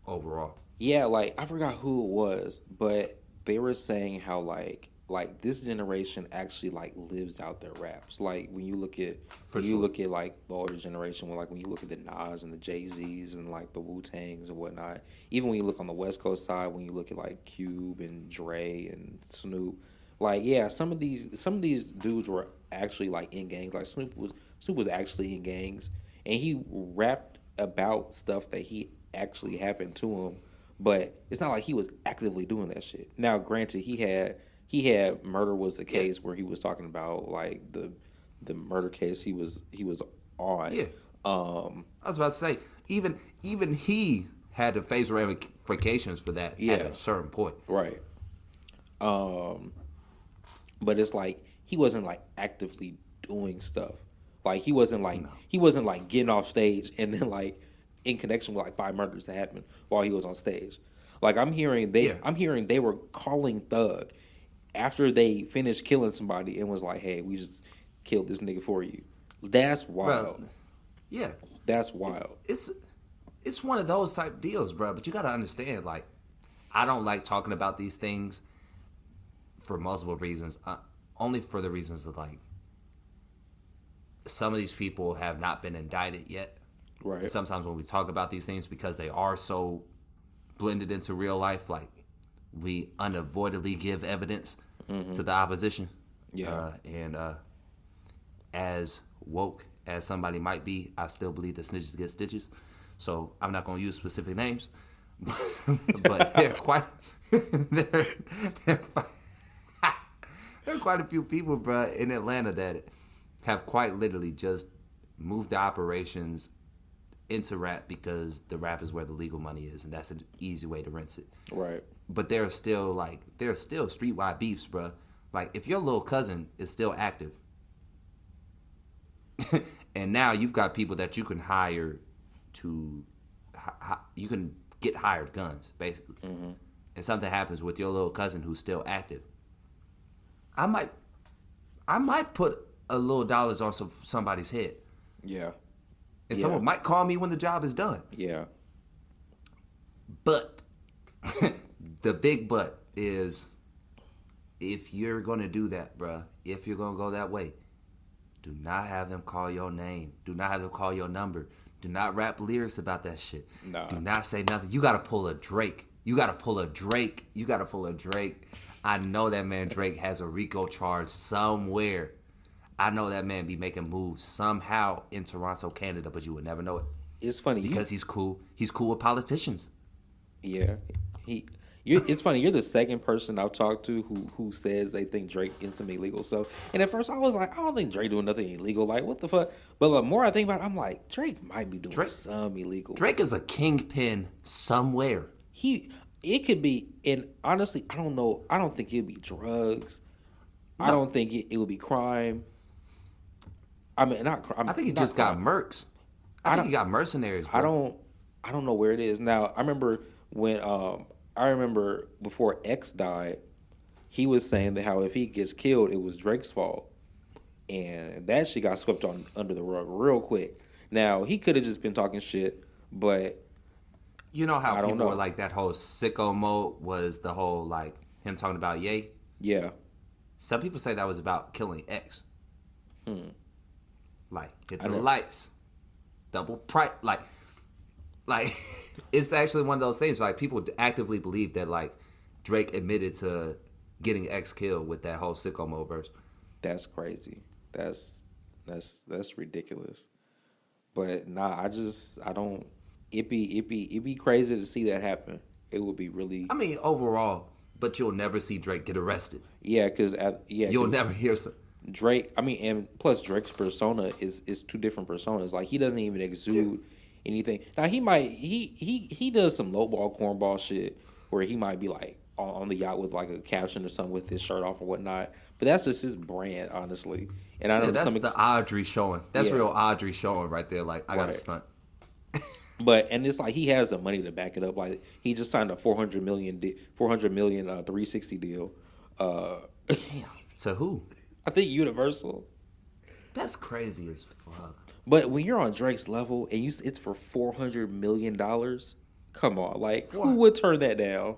overall. Yeah, like I forgot who it was, but they were saying how like this generation actually like lives out their raps. Like when you look at you look at like the older generation, when you look at the Nas and the Jay-Z's and like the Wu-Tangs and whatnot. Even when you look on the West Coast side, when you look at like Cube and Dre and Snoop, like yeah, some of these dudes were actually like in gangs. Like Snoop was actually in gangs, and he rapped about stuff that he actually happened to him, but it's not like he was actively doing that shit. Now, granted, he had Murder Was the Case where he was talking about like the murder case he was on. Yeah. I was about to say even he had to face ramifications for that at a certain point. Right. But it's like he wasn't like actively doing stuff. Like he wasn't like getting off stage and then like in connection with like 5 murders that happened while he was on stage. Like I'm hearing they were calling Thug after they finished killing somebody and was like, "Hey, we just killed this nigga for you." That's wild. Bro, yeah. That's wild. It's one of those type deals, bro. But you got to understand, like, I don't like talking about these things for multiple reasons. Only for the reasons of like some of these people have not been indicted yet. Right. And sometimes when we talk about these things, because they are so blended into real life, like we unavoidably give evidence to the opposition. Yeah. And as woke as somebody might be, I still believe that snitches get stitches. So I'm not going to use specific names, but there are quite there are quite a few people, bro, in Atlanta that have quite literally just moved the operations into rap because the rap is where the legal money is, and that's an easy way to rinse it. Right. But there are still streetwide beefs, bro. Like if your little cousin is still active, and now you've got people that you can hire to, you can get hired guns basically, and something happens with your little cousin who's still active. I might put a little dollars on somebody's head. Yeah. And someone might call me when the job is done. Yeah. But the big but is if you're going to do that, bruh, if you're going to go that way, do not have them call your name. Do not have them call your number. Do not rap lyrics about that shit. Nah. Do not say nothing. You got to pull a Drake. You got to pull a Drake. I know that man Drake has a RICO charge somewhere. I know that man be making moves somehow in Toronto, Canada, but you would never know it. It's funny because he's cool. He's cool with politicians. Yeah, it's funny. You're the second person I've talked to who says they think Drake did some illegal stuff. And at first I was like, I don't think Drake doing nothing illegal. Like, what the fuck? But the more I think about it, I'm like, Drake might be doing some illegal. Drake is a kingpin somewhere. It could be, and honestly, I don't know. I don't think it'd be drugs. No. I don't think it would be crime. I mean, not crime. I think he just got mercs. I think he got mercenaries. Bro. I don't know where it is now. I remember when before X died, he was saying that how if he gets killed, it was Drake's fault, and that shit got swept under the rug real quick. Now he could have just been talking shit, but You know how I don't people know. were like that whole sicko mode was the whole like him talking about Ye. Yeah. Some people say that was about killing X. Like hit the know. lights, double price. Like it's actually one of those things. Like people actively believe that like Drake admitted to getting X killed with that whole sicko mode verse. That's crazy. That's ridiculous. But nah, I don't. It'd be crazy to see that happen. It would be really. I mean, overall, but you'll never see Drake get arrested. Yeah, because You'll never hear some. Drake. I mean, and plus Drake's persona is two different personas. Like he doesn't even exude anything. Now he does some lowball cornball shit where he might be like on the yacht with like a caption or something with his shirt off or whatnot. But that's just his brand, honestly. And I know that's the Audrey showing. That's real Audrey showing right there. Like I got to stunt. But and it's like he has the money to back it up. Like he just signed a $400 million 360 deal. Damn. To who? I think Universal. That's crazy as fuck. But when you're on Drake's level and it's for $400 million, come on, like who would turn that down?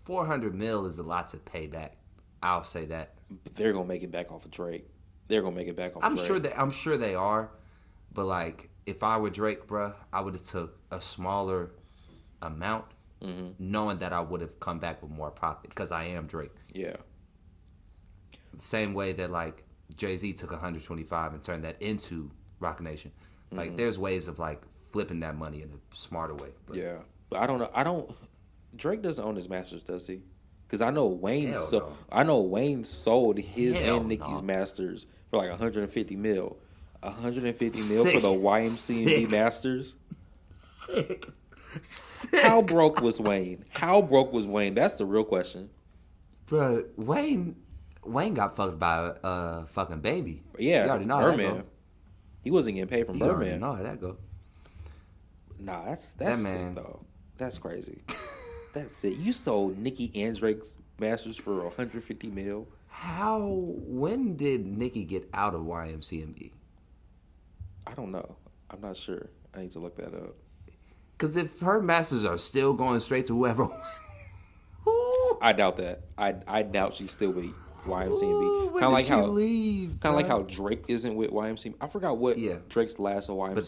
400 mil is a lot to pay back. I'll say that. But they're gonna make it back off of Drake. They're gonna make it back off. Drake. I'm sure they are. But like, if I were Drake, bruh, I would have took a smaller amount, knowing that I would have come back with more profit because I am Drake. Yeah. The same way that like Jay-Z took 125 and turned that into Roc Nation. Like, there's ways of like flipping that money in a smarter way. But yeah, but I don't know. Drake doesn't own his masters, does he? Because I know Wayne. I know Wayne sold his and Nicki's masters for like 150 mil. 150 mil for the YMCMB masters. Sick. How broke was Wayne? That's the real question. Bro, Wayne got fucked by a fucking baby. Yeah, you already know Birdman. how that go. He wasn't getting paid from You already Birdman. know how that go. Nah, that's That sick man. though. That's crazy. That's it. You sold Nicki and Drake's masters for 150 mil. When did Nicki get out of YMCMB? I don't know. I'm not sure. I need to look that up. Because if her masters are still going straight to whoever... I doubt that. I doubt she's still with YMCMB. When did she leave? Kind of like how Drake isn't with YMCMB. I forgot what Drake's last YMCMB. But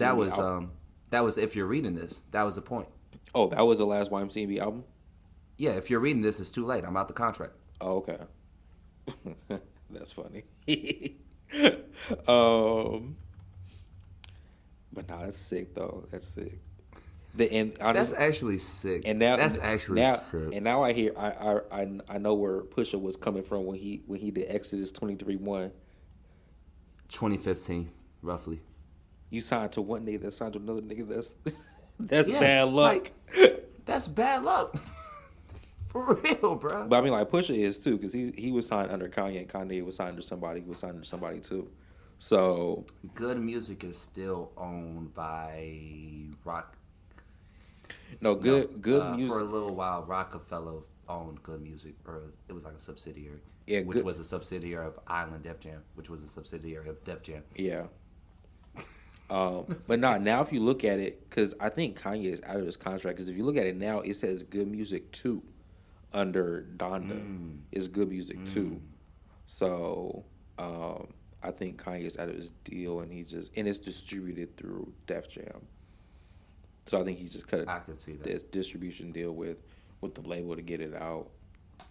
that was if you're reading this. That was the point. Oh, that was the last YMCMB album? Yeah, if you're reading this, it's too late. I'm out the contract. Oh, okay. That's funny. But nah, that's sick though. That's sick. That's actually sick. And now that's actually sick. And now I hear I know where Pusha was coming from when he did Exodus 23-1. 2015, roughly. You signed to one nigga that signed to another nigga. That's bad luck. That's bad luck. For real, bro. But I mean, like Pusha is too, because he was signed under Kanye, and Kanye was signed to somebody who was signed to somebody too. So Good Music is still owned by Rock. Good Music for a little while. Rockefeller owned Good Music, or it was like a subsidiary. Yeah, which was a subsidiary of Island Def Jam, which was a subsidiary of Def Jam. Yeah. But now if you look at it, because I think Kanye is out of his contract. Because if you look at it now, it says Good Music 2 under Donda is Good Music 2. So I think Kanye's out of his deal, and it's distributed through Def Jam. So I think he just cut I can see that. this distribution deal with the label to get it out.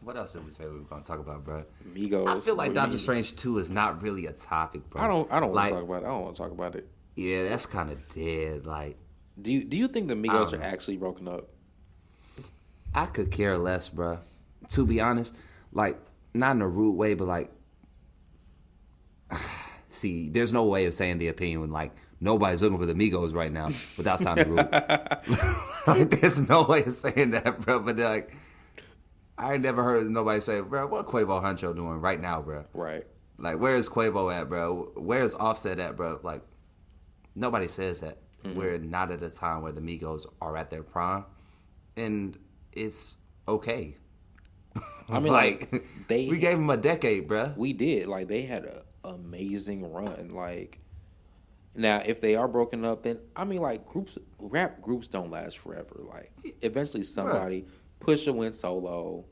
What else did we say we were going to talk about, bro? Migos. I feel like Doctor Strange 2 is not really a topic, bro. I don't want to talk about it. I don't want to talk about it. Yeah, that's kind of dead. Like, do you think the Migos are actually broken up? I could care less, bro. To be honest, like, not in a rude way, but like, see, there's no way of saying the opinion when like nobody's looking for the Migos right now without sounding rude. Like, there's no way of saying that, bro. But like, I ain't never heard nobody say, bro, what Quavo Huncho doing right now, bro? Right. Like, where's Quavo at, bro? Where's Offset at, bro? Like, nobody says that. We're not at a time where the Migos are at their prime, and it's okay. I mean, like we gave them a decade, bro. We did. Like, they had an amazing run. Like, Now, if they are broken up, then I mean, like rap groups don't last forever. Like eventually, somebody Pusha went solo.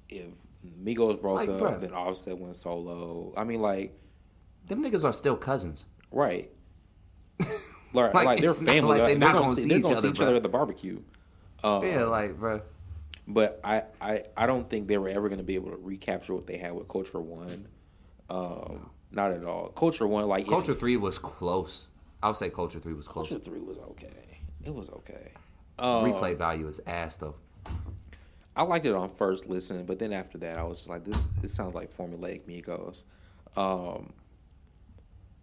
If Migos broke Like, up, bruh. then Offset went solo. I mean, like, Them niggas are still cousins. right? Like, Like, they're it's not family. like they're not gonna see see each each other, other bruh. at the barbecue. Yeah, like, bro. But I don't think they were ever going to be able to recapture what they had with Culture One. Not at all. Culture One, like Culture 3 was close. I would say Culture 3 was close. Culture 3 was okay. It was okay. Replay value is ass, though. I liked it on first listen, but then after that, I was just like, this sounds like formulaic Migos.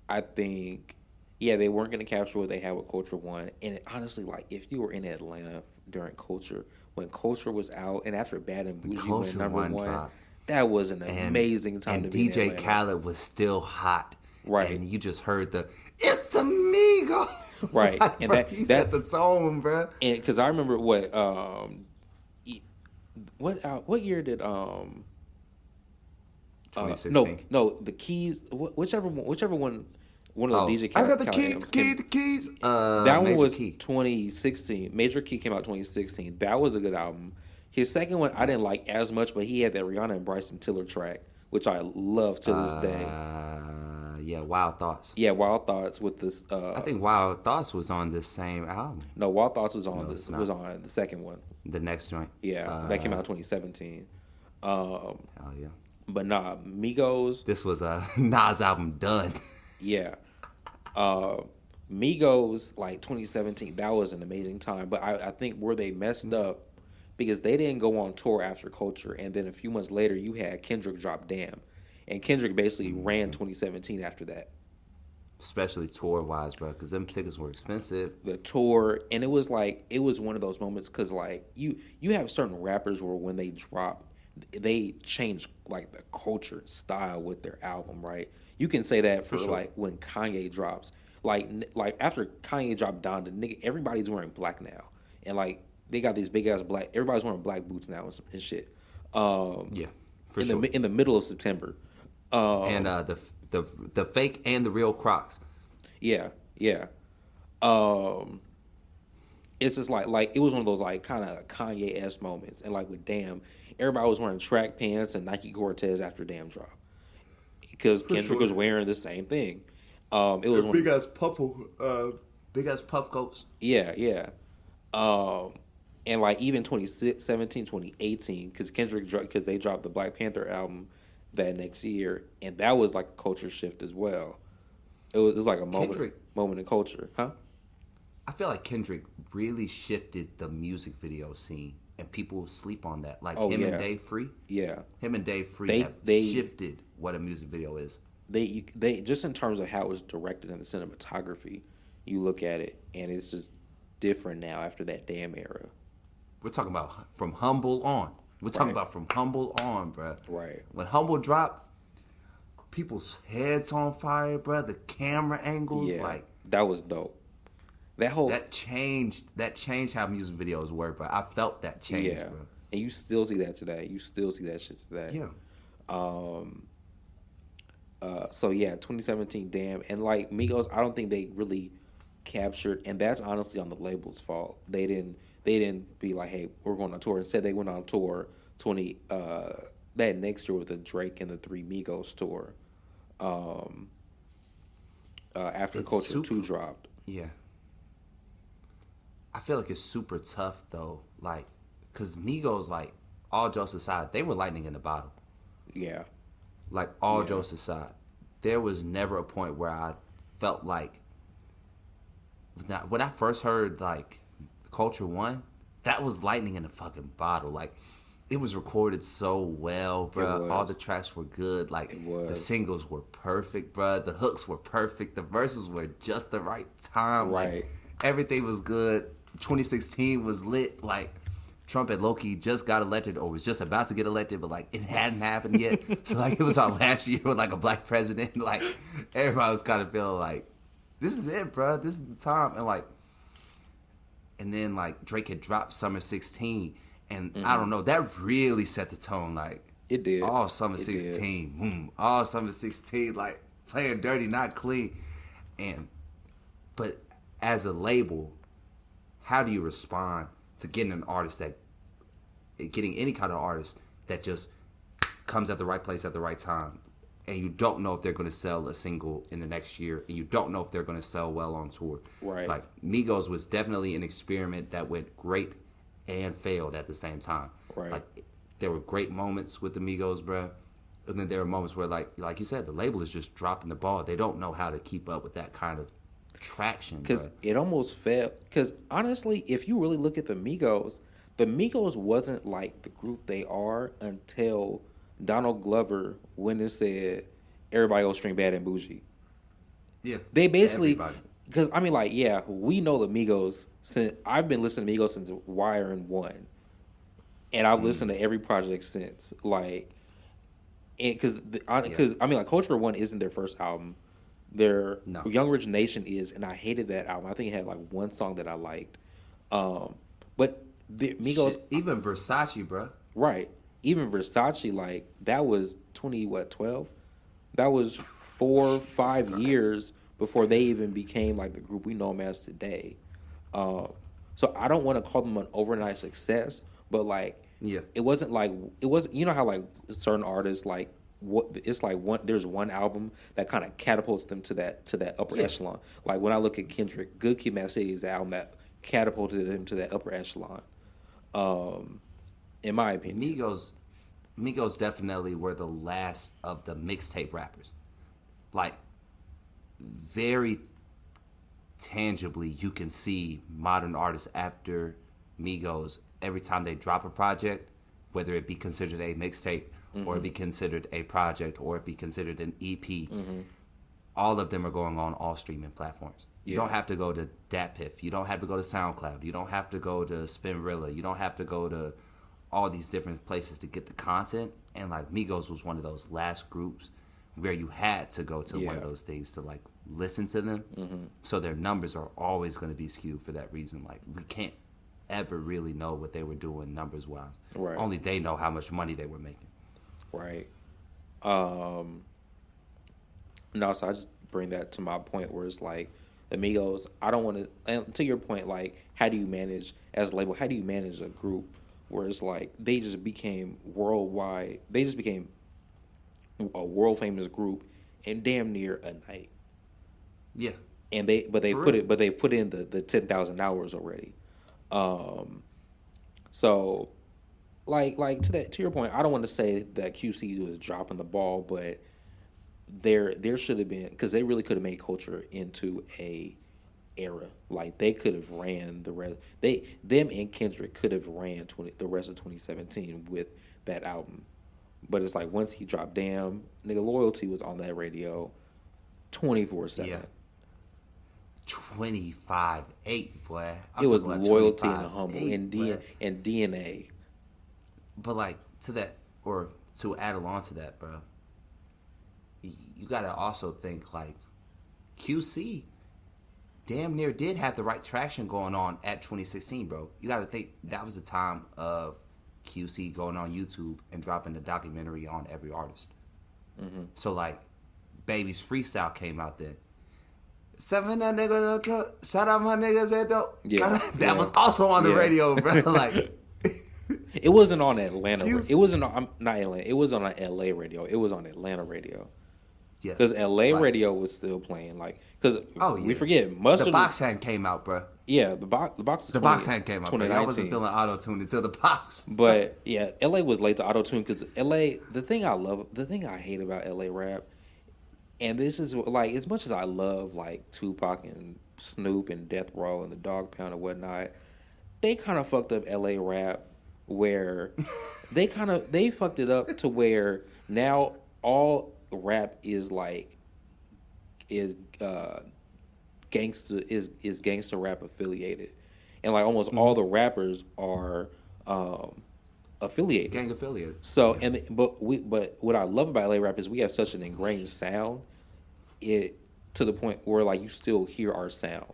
I think, yeah, they weren't going to capture what they had with Culture One. And honestly, like, if you were in Atlanta during Culture, when Culture was out, and after Bad and Bougie went Culture number 1 one, dropped. that was an amazing time to be in DJ Atlanta. Khaled was still hot. Right. And you just heard it's the Migos. Right. Like, And bro, he set the tone, bro. And because I remember what year did 2016. no the keys whichever one of the DJ I got the Khaled keys, albums the came- keys. that one Major was Key. 2016. Major Key came out 2016. That was a good album. His second one I didn't like as much, but he had that Rihanna and Bryson Tiller track, which I love to this day. Yeah, Wild Thoughts. Yeah, Wild Thoughts with this. I think Wild Thoughts was on this same album. No, Wild Thoughts was on it's was not. on the second one. The next joint. Yeah, that came out 2017. Hell yeah. But nah, Migos. This was a Nas album done. Yeah. Migos, like 2017, that was an amazing time. But I think where they messed up, because they didn't go on tour after Culture, and then a few months later, you had Kendrick drop Damn. And Kendrick basically ran 2017 after that. Especially tour-wise, bro, because them tickets were expensive. The tour, and it was one of those moments, because like you have certain rappers where when they drop, they change like the culture style with their album, right? You can say that for sure. like when Kanye drops, like after Kanye dropped Don, nigga, everybody's wearing black now, and like they got these big ass black. Everybody's wearing black boots now and shit. Yeah, for in sure. in the middle of September. And the fake and the real Crocs. Yeah. It's just like it was one of those like kind of Kanye-esque moments, and like with Damn, everybody was wearing track pants and Nike Cortez after Damn drop, because Kendrick was wearing the same thing. It was big ass puff coats. Yeah. And like even 2017, 2018, because because they dropped the Black Panther album that next year, and that was like a culture shift as well. It was like a moment in culture, huh? I feel like Kendrick really shifted the music video scene, and people sleep on that. Like and Dave Free. Yeah. Him and Dave Free have shifted what a music video is. They just in terms of how it was directed in the cinematography, you look at it and it's just different now after that Damn era. We're talking about from Humble on. We're talking about from Humble on, bro. Right. When Humble dropped, people's heads on fire, bro. The camera angles, like that was dope. That changed how music videos work, bro. I felt that change, bro. And you still see that today. You still see that shit today. Yeah. So yeah, 2017, Damn, and like Migos, I don't think they really captured, and that's honestly on the label's fault. They didn't be like, hey, we're going on tour. Instead, they went on tour that next year with the Drake and the Three Migos tour. After Culture 2 dropped. Yeah. I feel like it's super tough though, like, cause Migos, like, all jokes aside, they were lightning in the bottle. Yeah. Like, all jokes aside, there was never a point where I felt like, when I first heard, like, Culture 1, that was lightning in the fucking bottle. Like, it was recorded so well, bro. All the tracks were good. Like, the singles were perfect, bro. The hooks were perfect. The verses were just the right time. Right. Like, everything was good. 2016 was lit. Like, Trump and Loki just got elected or was just about to get elected, but like it hadn't happened yet. So like it was our last year with like a black president. Like everybody was kind of feeling like, this is it, bro. This is the time. And then like Drake had dropped Summer 16, and I don't know, that really set the tone. Like it did. All Summer 16, all Summer 16, like playing dirty, not clean. But as a label, how do you respond to getting any kind of artist that just comes at the right place at the right time, and you don't know if they're going to sell a single in the next year, and you don't know if they're going to sell well on tour. Right. Like, Migos was definitely an experiment that went great and failed at the same time. Right. Like, there were great moments with the Migos, bruh. And then there were moments where, like you said, the label is just dropping the ball. They don't know how to keep up with that kind of traction. Because it almost felt. Because honestly, if you really look at the Migos wasn't like the group they are until Donald Glover went and said, "Everybody go stream Bad and Bougie." Yeah, they basically. Because I mean, like, yeah, we know the Migos since I've been listening to Migos since Wire and One, and I've listened to every project since. Like, because I mean, like, Culture One isn't their first album. Their Young Rich Nation is, and I hated that album. I think it had like one song that I liked. But the Migos, shit, even Versace, bro. Right. Even Versace, like, that was 12? That was 4-5 years before they even became like the group we know them as today. So I don't want to call them an overnight success, but like, it wasn't like you know how like certain artists like it's like there's one album that kind of catapults them to that upper echelon. Like when I look at Kendrick, Good Kid, Mad City is the album that catapulted him to that upper echelon. In my opinion, Migos definitely were the last of the mixtape rappers. Like, very tangibly, you can see modern artists after Migos every time they drop a project, whether it be considered a mixtape or it be considered a project or it be considered an EP. All of them are going on all streaming platforms. You don't have to go to DatPiff. You don't have to go to SoundCloud. You don't have to go to Spinrilla. You don't have to go to all these different places to get the content. And like, Migos was one of those last groups where you had to go to one of those things to like listen to them. So their numbers are always going to be skewed for that reason. Like, we can't ever really know what they were doing numbers wise. Right. Only they know how much money they were making. Right. No, so I just bring that to my point where it's like, Amigos, I don't want to, and to your point, like, how do you manage, as a label, how do you manage a group where it's like, they just became worldwide, they just became a world famous group in damn near a night. Yeah. And they put in the 10,000 hours already. So like to your point, I don't want to say that QC was dropping the ball, but there should have been, because they really could have made Culture into a era. Like, they could have ran the rest. Them and Kendrick could have ran the rest of 2017 with that album. But it's like, once he dropped Damn, nigga, Loyalty was on that radio 24/7. Yeah. 25/8, boy. It was Loyalty and Humble and DNA. But like, to add along to that, bro, you gotta also think like, QC damn near did have the right traction going on at 2016, bro. You gotta think that was the time of QC going on YouTube and dropping a documentary on every artist. So like, Baby's freestyle came out then. Seven that niggas, shout out my niggas at though. That was also on the radio, bro. Like, it wasn't on Atlanta. It wasn't on, not Atlanta. It was on LA radio. It was on Atlanta radio. Yes, because LA radio was still playing. Like, because we forget the box hand came out, bro. Yeah, the box hand came out. Bro. I wasn't feeling auto tuned until the box. But yeah, LA was late to auto tune because LA. The thing I hate about LA rap, and this is like, as much as I love like Tupac and Snoop and Death Row and the Dog Pound and whatnot, they kind of fucked up LA rap, where they fucked it up to where now all rap is gangster rap affiliated, and like almost all the rappers are affiliated, gang affiliated. So but what I love about LA rap is we have such an ingrained sound, to the point where like you still hear our sound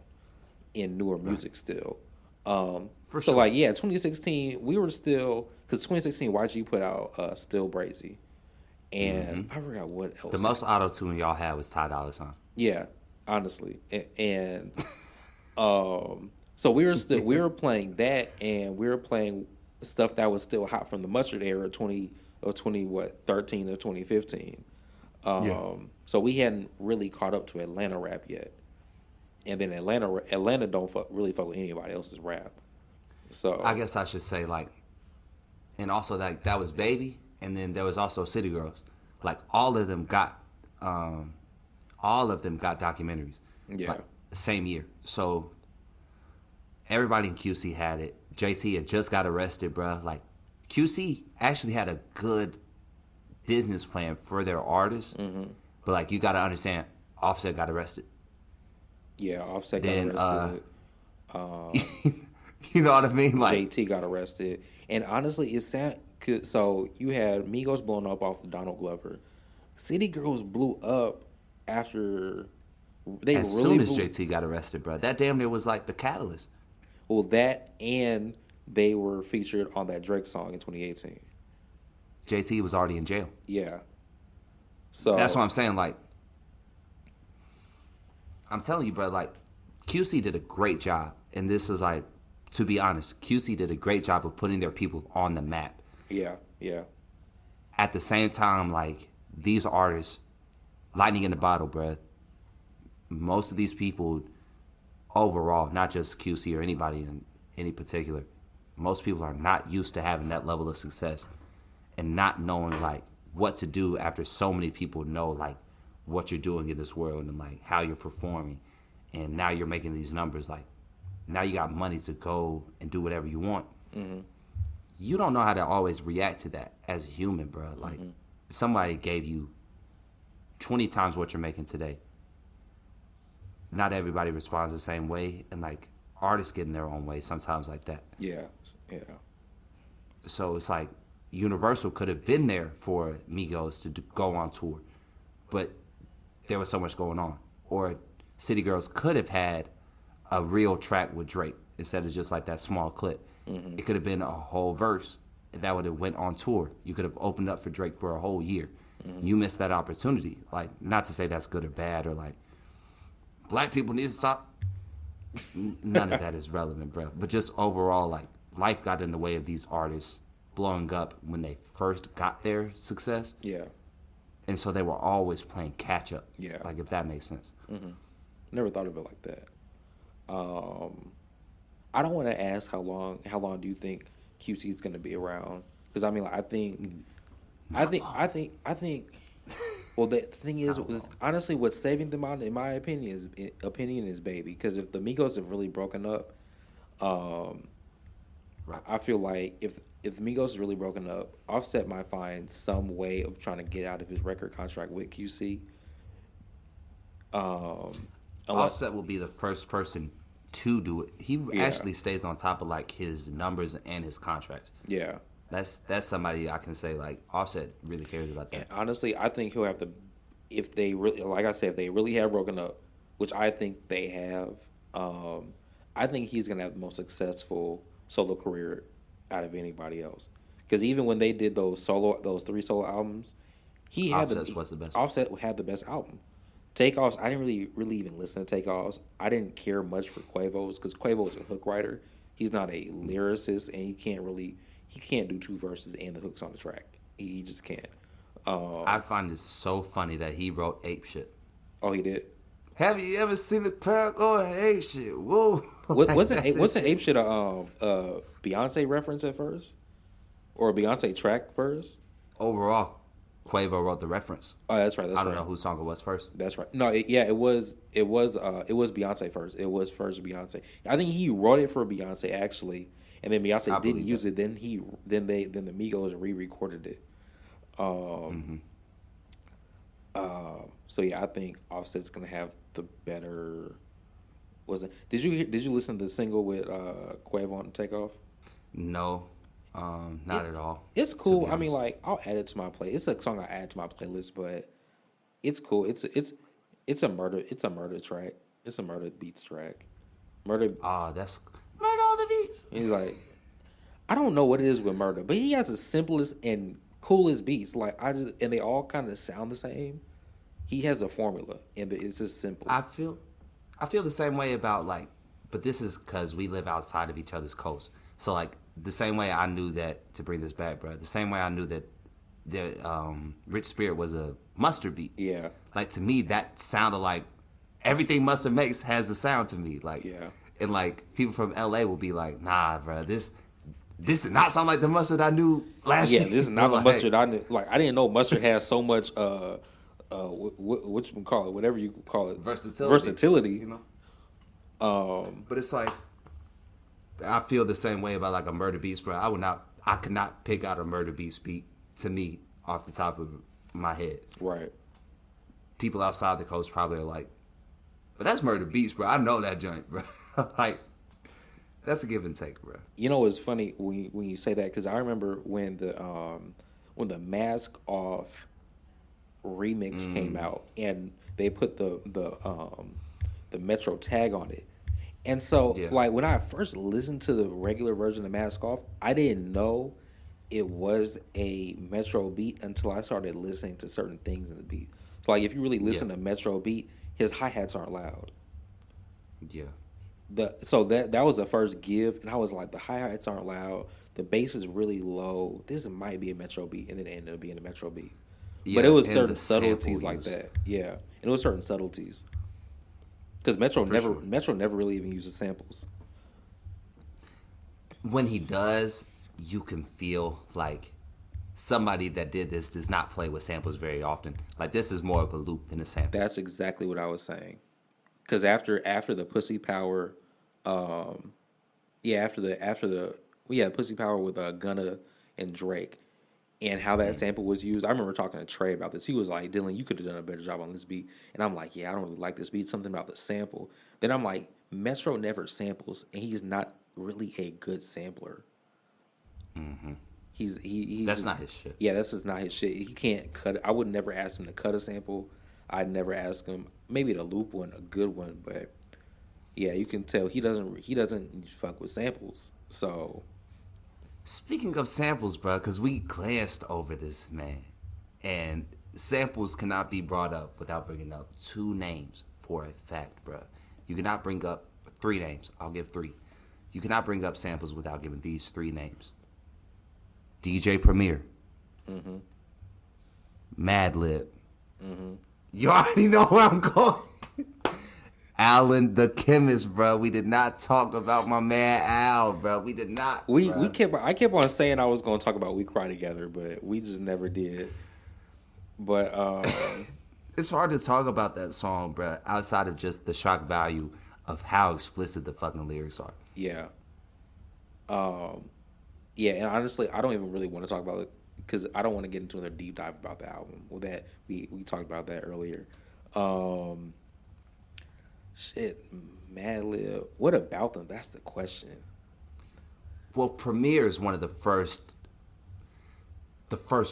in newer music still. For sure. So like, yeah, 2016 we were still, because 2016 YG put out Still Brazy. And I forgot what else. The most auto tune y'all had was Ty Dolla $ign. Yeah, honestly, and so we were playing that, and we were playing stuff that was still hot from the Mustard era, 20 what 13 or 2015. Yeah. So we hadn't really caught up to Atlanta rap yet, and then Atlanta don't really fuck with anybody else's rap. So I guess I should say like, and also that was Baby, and then there was also City Girls. Like all of them got documentaries. Yeah. Like, the same year. So everybody in QC had it. JT had just got arrested, bruh. Like QC actually had a good business plan for their artists, but like you got to understand, Offset got arrested. Yeah, Offset got Then, arrested. You know what I mean? Like JT got arrested, and honestly, it's sad. So you had Migos blowing up off of Donald Glover. City Girls blew up after they as really soon as blew, JT got arrested, bruh, that damn near was like the catalyst. well, that and they were featured on that Drake song in 2018. JT was already in jail. Yeah. So That's what I'm saying. Like, I'm telling you, bro. Like, QC did a great job, and this is like, to be honest, QC did a great job of putting their people on the map. Yeah, yeah, At the same time, like these artists, lightning in the bottle, bro. Most of these people, overall, not just QC or anybody in any particular, most people are not used to having that level of success and not knowing like what to do after so many people know like what you're doing in this world and like how you're performing, and now you're making these numbers. Like now you got money to go and do whatever you want. You don't know how to always react to that as a human, bro. Like if somebody gave you 20 times what you're making today, not everybody responds the same way, and like artists get in their own way sometimes like that. yeah, yeah, So it's like Universal could have been there for Migos to go on tour, but there was so much going on. Or City Girls could have had a real track with Drake instead of just like that small clip. It could have been a whole verse that would have went on tour. You could have opened up for Drake for a whole year. You missed that opportunity. Like, not to say that's good or bad or like black people need to stop. None of that is relevant, bro. But just overall, like life got in the way of these artists blowing up when they first got their success, yeah. and so they were always playing catch up. Yeah. Like if that makes sense. Never thought of it like that. I don't want to ask how long do you think QC is going to be around? Because I mean, like, I think. Well, the thing is, honestly, what's saving them out, in my opinion, is Baby. Because if the Migos have really broken up, I feel like if Migos is really broken up, Offset might find some way of trying to get out of his record contract with QC. Offset will be the first person to do it. He Yeah. actually stays on top of like his numbers and his contracts. Yeah. That's somebody I can say like Offset really cares about that. And honestly, I think he'll have to, if they really, like I said, if they really have broken up, which I think they have, I think he's gonna have the most successful solo career out of anybody else. Because even when they did those 3 solo albums, he had was the best. Offset had the best album. Takeoffs, I didn't really even listen to Takeoffs. I didn't care much for Quavo's because Quavo's a hook writer. He's not a lyricist, and he can't do 2 verses and the hooks on the track. He just can't. I find it so funny that he wrote Ape Shit. Oh, he did. Have you ever seen the crowd going Ape Shit? Whoa! Wasn't Ape Shit a Beyonce reference at first, or a Beyonce track first? Overall, Quavo wrote the reference. Oh, that's right. I don't know whose song it was first. That's right. No, it was Beyonce first. It was first Beyonce. I think he wrote it for Beyonce actually, and then Beyonce didn't use it. Then the Migos re-recorded it. So yeah, I think Offset's gonna have the better. Did you listen to the single with Quavo on Takeoff? No, not at all. It's cool. I mean, like, I'll add it to my play. It's a song I add to my playlist, but it's cool. It's a murder track. It's a murder beats track. That's Murder all the beats. He's like, I don't know what it is with Murder, but he has the simplest and coolest beats. Like and they all kind of sound the same. He has a formula, and it's just simple. I feel the same way about like, but this is because we live outside of each other's coast. So like the same way I knew that, to bring this back, bro. The same way I knew that the Rich Spirit was a Mustard beat. Yeah. Like to me, that sounded like everything Mustard makes has a sound to me. Like, Yeah. And like people from LA will be like, nah, bro, this did not sound like the Mustard I knew last year. Yeah, this is not the Like, Mustard I knew. Like I didn't know Mustard has so much what you can call it, whatever you call it, versatility. You know. But it's like I feel the same way about like a Murder Beats, bro. I could not pick out a Murder Beats beat to me off the top of my head. Right. People outside the coast probably are like, but that's Murder Beats, bro. I know that joint, bro. Like, that's a give and take, bro. You know, it's funny when you say that because I remember when the Mask Off remix came out and they put the Metro tag on it, and so like when I first listened to the regular version of Mask Off, I didn't know it was a Metro beat until I started listening to certain things in the beat. So like if you really listen to Metro beat, his hi-hats aren't loud. Yeah. So that was the first give, and I was like, the hi-hats aren't loud, the bass is really low. This might be a Metro beat, and then it ended up being a Metro beat. Yeah, but it was certain subtleties like that. Yeah, and it was certain subtleties because Metro never really even uses samples. When he does, you can feel like somebody that did this does not play with samples very often. Like this is more of a loop than a sample. That's exactly what I was saying. Because after the Pussy Power, Pussy Power with Gunna and Drake, and how that sample was used. I remember talking to Trey about this. He was like, "Dylan, you could have done a better job on this beat." And I'm like, "Yeah, I don't really like this beat. Something about the sample." Then I'm like, Metro never samples, and he's not really a good sampler. Mm-hmm. That's not his shit. Yeah, that's just not his shit. He can't cut it. I would never ask him to cut a sample. I'd never ask him maybe to loop one, a good one, but yeah, you can tell he doesn't fuck with samples. So speaking of samples, bro, because we glanced over this, man, and samples cannot be brought up without bringing up two names for a fact, bro. You cannot bring up three names. I'll give three. You cannot bring up samples without giving these three names. DJ Premier. Mm-hmm. Madlib. Mm-hmm. You already know where I'm going. Alan the Chemist, bro. We did not talk about my man Al, bro. We did not. I kept on saying I was going to talk about We Cry Together, but we just never did. But it's hard to talk about that song, bro, outside of just the shock value of how explicit the fucking lyrics are. Yeah. Yeah, and honestly, I don't even really want to talk about it because I don't want to get into another deep dive about the album. Well, that we talked about that earlier. Madlib. What about them? That's the question. Well, Premier is one of the first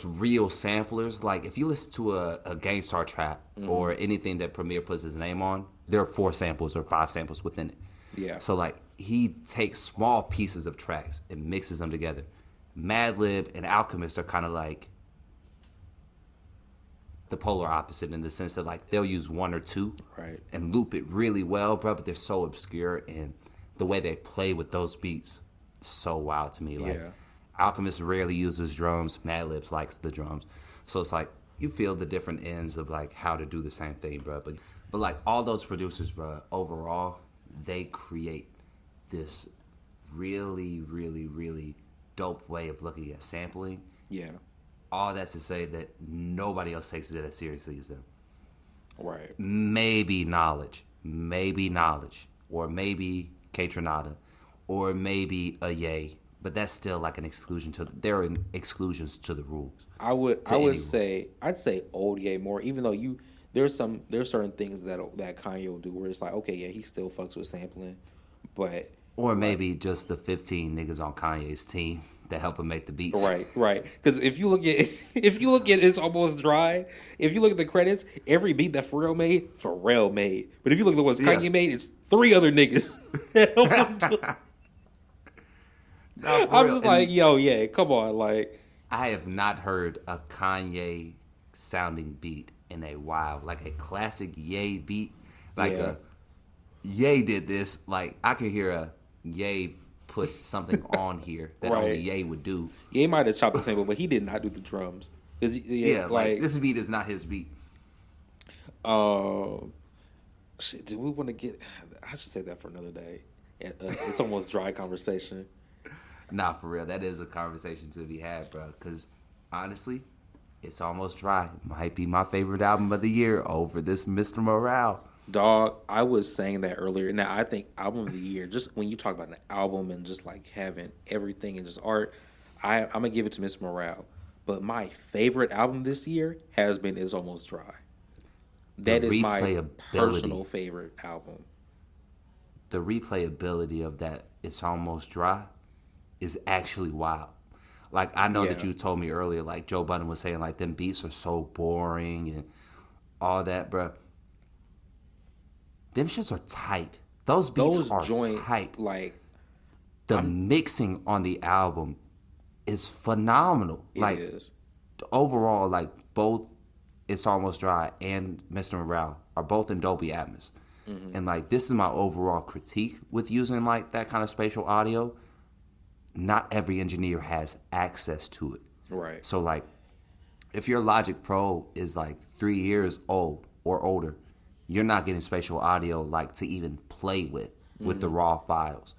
real samplers. Like, if you listen to a Gangstar trap or anything that Premier puts his name on, there are 4 samples or 5 samples within it. Yeah. So, like, he takes small pieces of tracks and mixes them together. Madlib and Alchemist are kind of like the polar opposite in the sense that, like, they'll use 1 or 2 and loop it really well, bro, but they're so obscure, and the way they play with those beats is so wild to me. Like, Alchemist rarely uses drums. Madlib likes the drums. So it's like, you feel the different ends of, like, how to do the same thing, bro. But like, all those producers, bro, overall, they create this really, really, really dope way of looking at sampling. Yeah. All that to say that nobody else takes it as seriously as them. Right. Maybe Knowledge. Or maybe K-Tronada. Or maybe a Ye. But that's still like an exclusion there are exclusions to the rules. I'd say Old Ye more, even though there's certain things that Kanye will do where it's like, okay, yeah, he still fucks with sampling, but or maybe just the 15 niggas on Kanye's team that help him make the beats. Right. Because if you look at It's Almost Dry, if you look at the credits, every beat that Pharrell made. But if you look at the ones Kanye made, it's 3 other niggas. I'm just like, yo, yeah, come on, like. I have not heard a Kanye sounding beat in a while, like a classic Ye beat, like Yeah. a Ye did this. Like I could hear a Ye put something on here that only Right. Ye would do. Yeah, he might have chopped the sample, but he did not do the drums. Yeah, like this beat is not his beat. Um, shit, do we want to get? I should say that for another day. It's almost dry conversation. Nah, for real, that is a conversation to be had, bro. Because honestly, it's almost dry. Might be my favorite album of the year over this Mr. Morale. Dog, I was saying that earlier. Now I think album of the year. Just when you talk about an album and just like having everything and just art, I'm gonna give it to Mr. Morale. But my favorite album this year has been "It's Almost Dry." That is my personal favorite album. The replayability of that "It's Almost Dry" is actually wild. Like I know that Yeah. you told me earlier, like Joe Budden was saying, like them beats are so boring and all that, bro. Them shits are tight. Those beats Those are joints, tight. like The mixing on the album is phenomenal. it Like is. overall, like both "It's Almost Dry" and "Mr. Morale" are both in Dolby Atmos. And like this is my overall critique with using like that kind of spatial audio. Not every engineer has access to it. Right. So like if your Logic Pro is like 3 years old or older, you're not getting spatial audio like to even play with the raw files.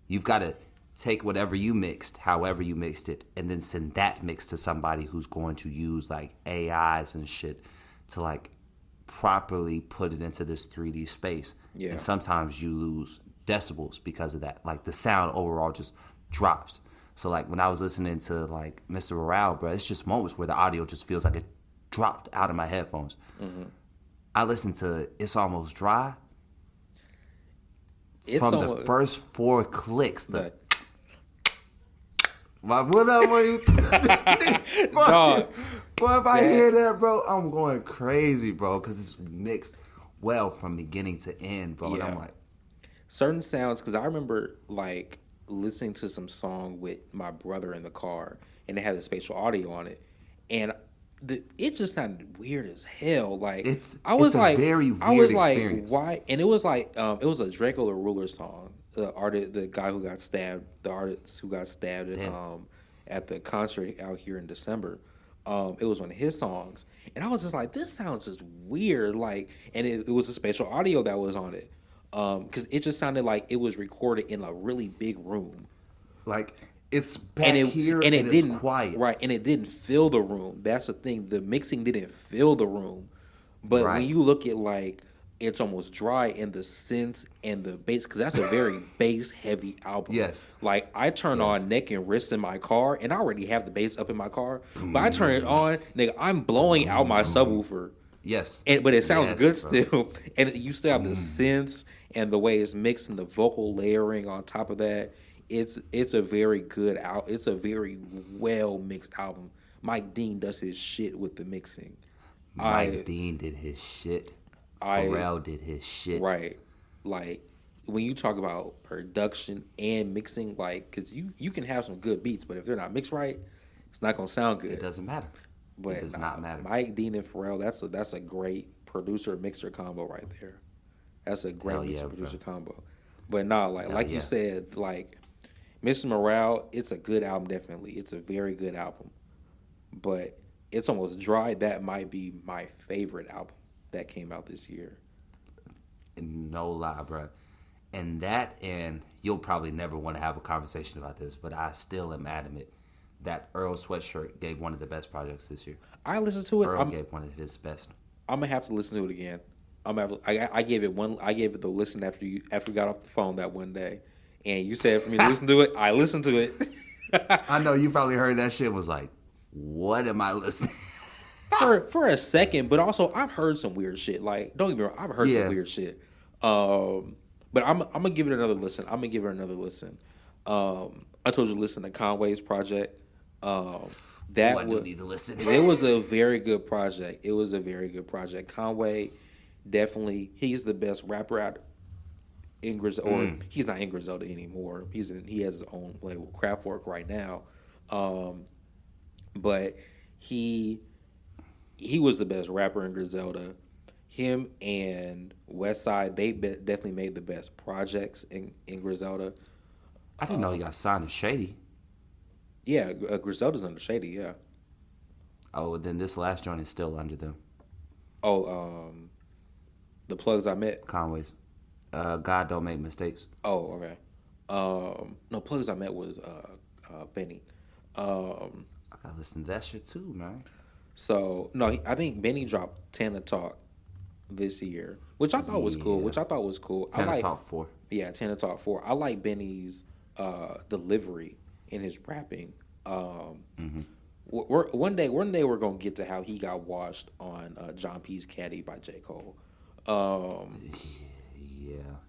You've got to take whatever you mixed, however you mixed it, and then send that mix to somebody who's going to use like AIs and shit to like properly put it into this 3D space. Yeah. And sometimes you lose decibels because of that. Like the sound overall just drops. So like when I was listening to like Mr. Morale, bro, it's just moments where the audio just feels like it dropped out of my headphones. I listened to "It's Almost Dry." It's From almost, the first 4 clicks, the, what up, boy? dog. Boy, if I hear that, bro, I'm going crazy, bro, because it's mixed well from beginning to end, bro. And I'm Yeah. like, certain sounds, because I remember like listening to some song with my brother in the car, and it had the spatial audio on it, and it just sounded weird as hell. Like It's I very was weird like, experience. why? And it was like it was a Draco the Ruler song. The guy who got stabbed, the artist who got stabbed at the concert out here in December. It was one of his songs, and I was just like, this sounds just weird. Like, and it was a spatial audio that was on it. Because it just sounded like it was recorded in a really big room, like it's back here and it it's didn't quiet. right, and it didn't fill the room. That's the thing. The mixing didn't fill the room, but Right. when you look at like "It's Almost Dry" and the synths and the bass, because that's a very bass heavy album. Yes. Like I turn on Neck and Wrist in my car, and I already have the bass up in my car, but I turn it on, nigga, I'm blowing out my subwoofer. Yes. But it sounds Yes, good bro. still, and you still have the synths and the way it's mixed and the vocal layering on top of that. It's a very good out. It's a very well mixed album. Mike Dean does his shit with the mixing. Mike Dean did his shit. Pharrell did his shit. Right, like when you talk about production and mixing, like because you can have some good beats, but if they're not mixed right, it's not gonna sound good. It doesn't matter. But It does not matter. Mike Dean and Pharrell, that's a great producer mixer combo right there. That's a great Hell yeah, mixer bro. producer combo. But nah, like you yeah. said, like Mr. Morale, it's a good album. Definitely, it's a very good album. But "It's Almost Dry." That might be my favorite album that came out this year. No lie, bro. And that, and you'll probably never want to have a conversation about this, but I still am adamant that Earl Sweatshirt gave one of the best projects this year. I listened to it. Earl gave one of his best. I'm gonna have to listen to it again. I gave it one. I gave it the listen after we got off the phone that one day, and you said for me to listen to it. I listened to it. I know you probably heard that shit, was like, what am I listening? for a second, but also I've heard some weird shit. Like, don't get me wrong, I've heard some weird shit. But I'm gonna give it another listen. I told you to listen to Conway's project. I do need to listen. It was a very good project. Conway, definitely, he's the best rapper out in Griselda. Or he's not in Griselda anymore. He has his own label, Kraftwerk, right now. But he he was the best rapper in Griselda. Him and Westside, they definitely made the best projects in Griselda. I didn't know he got signed to Shady. Yeah, Griselda's under Shady. Yeah. Oh, then this last joint is still under them. Oh, the plugs I met. Conway's. God don't make mistakes. Oh, okay. No, plugs I met was Benny. I gotta listen to that shit too, man. So no, I think Benny dropped Tana Talk this year, which I thought was cool. Tana Talk 4. Yeah, Tana Talk 4. I like Benny's delivery in his rapping. One day we're gonna get to how he got washed on John P's Caddy by J. Cole.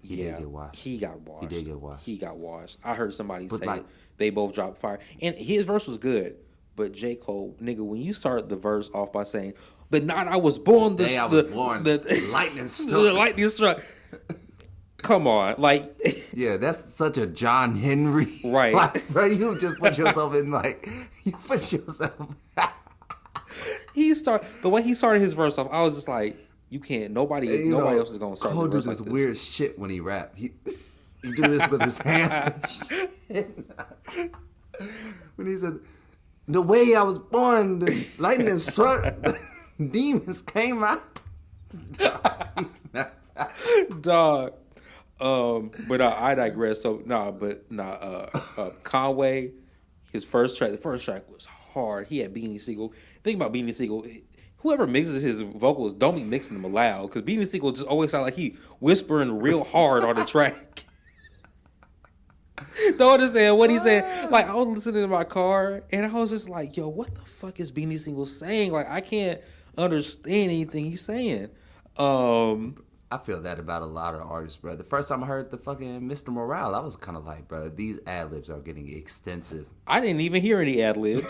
He did get washed. He got washed. He did get washed. He got washed. I heard somebody say like, they both dropped fire, and his verse was good. But J. Cole, nigga, when you start the verse off by saying, "The night I was born, the lightning struck." The lightning struck. Come on, like, yeah, that's such a John Henry, right? Like, bro, you just put yourself in you put yourself. The way he started his verse off, I was just like, you can't. Nobody else is gonna start. Cole the verse do this like weird shit when he rap. He do this with his hands. And shit. When he said, "The way I was born, the lightning struck, the demons came out." Dog. But I digress. So Conway, the first track was hard. He had Beanie Siegel. Think about Beanie Siegel. Whoever mixes his vocals, don't be mixing them loud, because Beanie Siegel just always sound like he whispering real hard on the track. Don't understand what he's saying. Like, I was listening in my car, and I was just like, yo, what the fuck is Beanie Siegel saying? Like, I can't understand anything he's saying. I feel that about a lot of artists, bro. The first time I heard the fucking Mr. Morale, I was kind of like, bro, these ad-libs are getting extensive. I didn't even hear any ad-libs.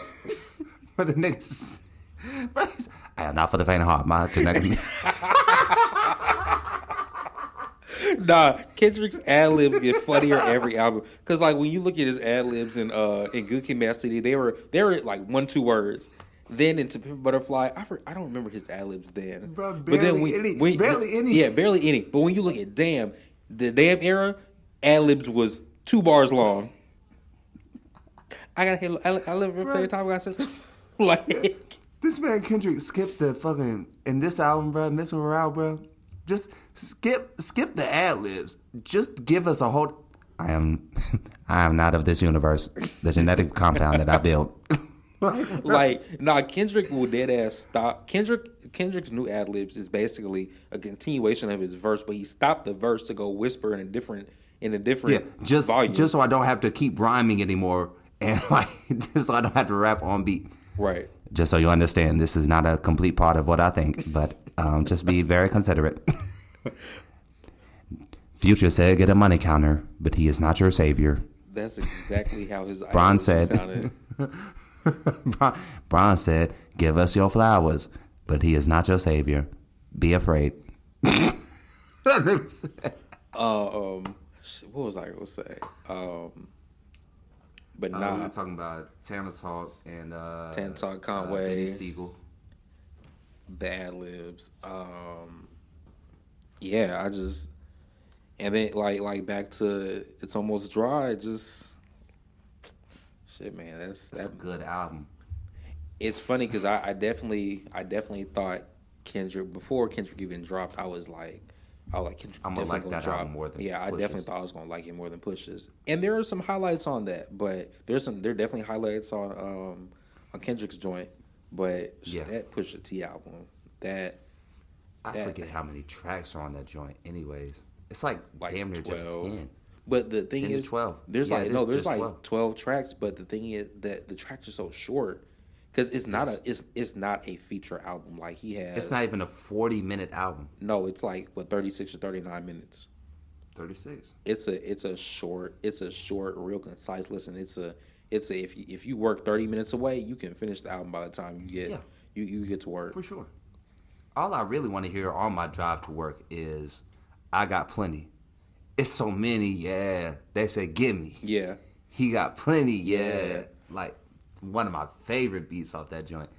But the niggas, bro, I am not for the faint of heart, my genetic. Nah, Kendrick's ad-libs get funnier every album. Because, like, when you look at his ad-libs in Good Kid, Mad City, they were like 1-2 words. Then into Pimp Butterfly, I don't remember his ad-libs then. Bro, barely any. Yeah, barely any. But when you look at the Damn era, ad-libs was 2 bars long. I live every time I said like. This man Kendrick skipped the fucking, in this album, bro, Mr. Morale, bro. Just skip the ad-libs. Just give us a whole. I am not of this universe. The genetic compound that I built. Kendrick will dead ass stop. Kendrick's new ad libs is basically a continuation of his verse, but he stopped the verse to go whisper in a different volume. Just so I don't have to keep rhyming anymore, and just so I don't have to rap on beat. Right. Just so you understand, this is not a complete part of what I think, but just be very considerate. Future said, "Get a money counter, but he is not your savior." That's exactly how his Bron said. Sounded. Bron said, "Give us your flowers, but he is not your savior. Be afraid." What was I going to say? But we were talking about Tana Talk and Tana Talk, Conway, Benny Siegel, the ad libs. Yeah, I just, and then like back to It's Almost Dry. Just shit, man. That's a good album. It's funny because I definitely thought Kendrick, before Kendrick even dropped, I was like Kendrick. I'm gonna like that drop. album more than I Pushes. definitely thought I was gonna like it more than Pushes. And there are some highlights on that, but there are definitely highlights on Kendrick's joint. But that Pusha T album, I forget how many tracks are on that joint. Anyways, it's like damn near 12. Just 10. But the thing 10 is, to 12. There's there's like 12. 12 tracks. But the thing is that the tracks are so short because it's not a feature album like he has. It's not even a 40-minute album. No, it's like 36 or 39 minutes. 36. It's a short, real concise listen. It's a if you work 30 minutes away, you can finish the album by the time you get you get to work. For sure. All I really want to hear on my drive to work is "I Got Plenty." It's so many, yeah. They say, "Give me." Yeah. He got plenty, yeah. Like one of my favorite beats off that joint.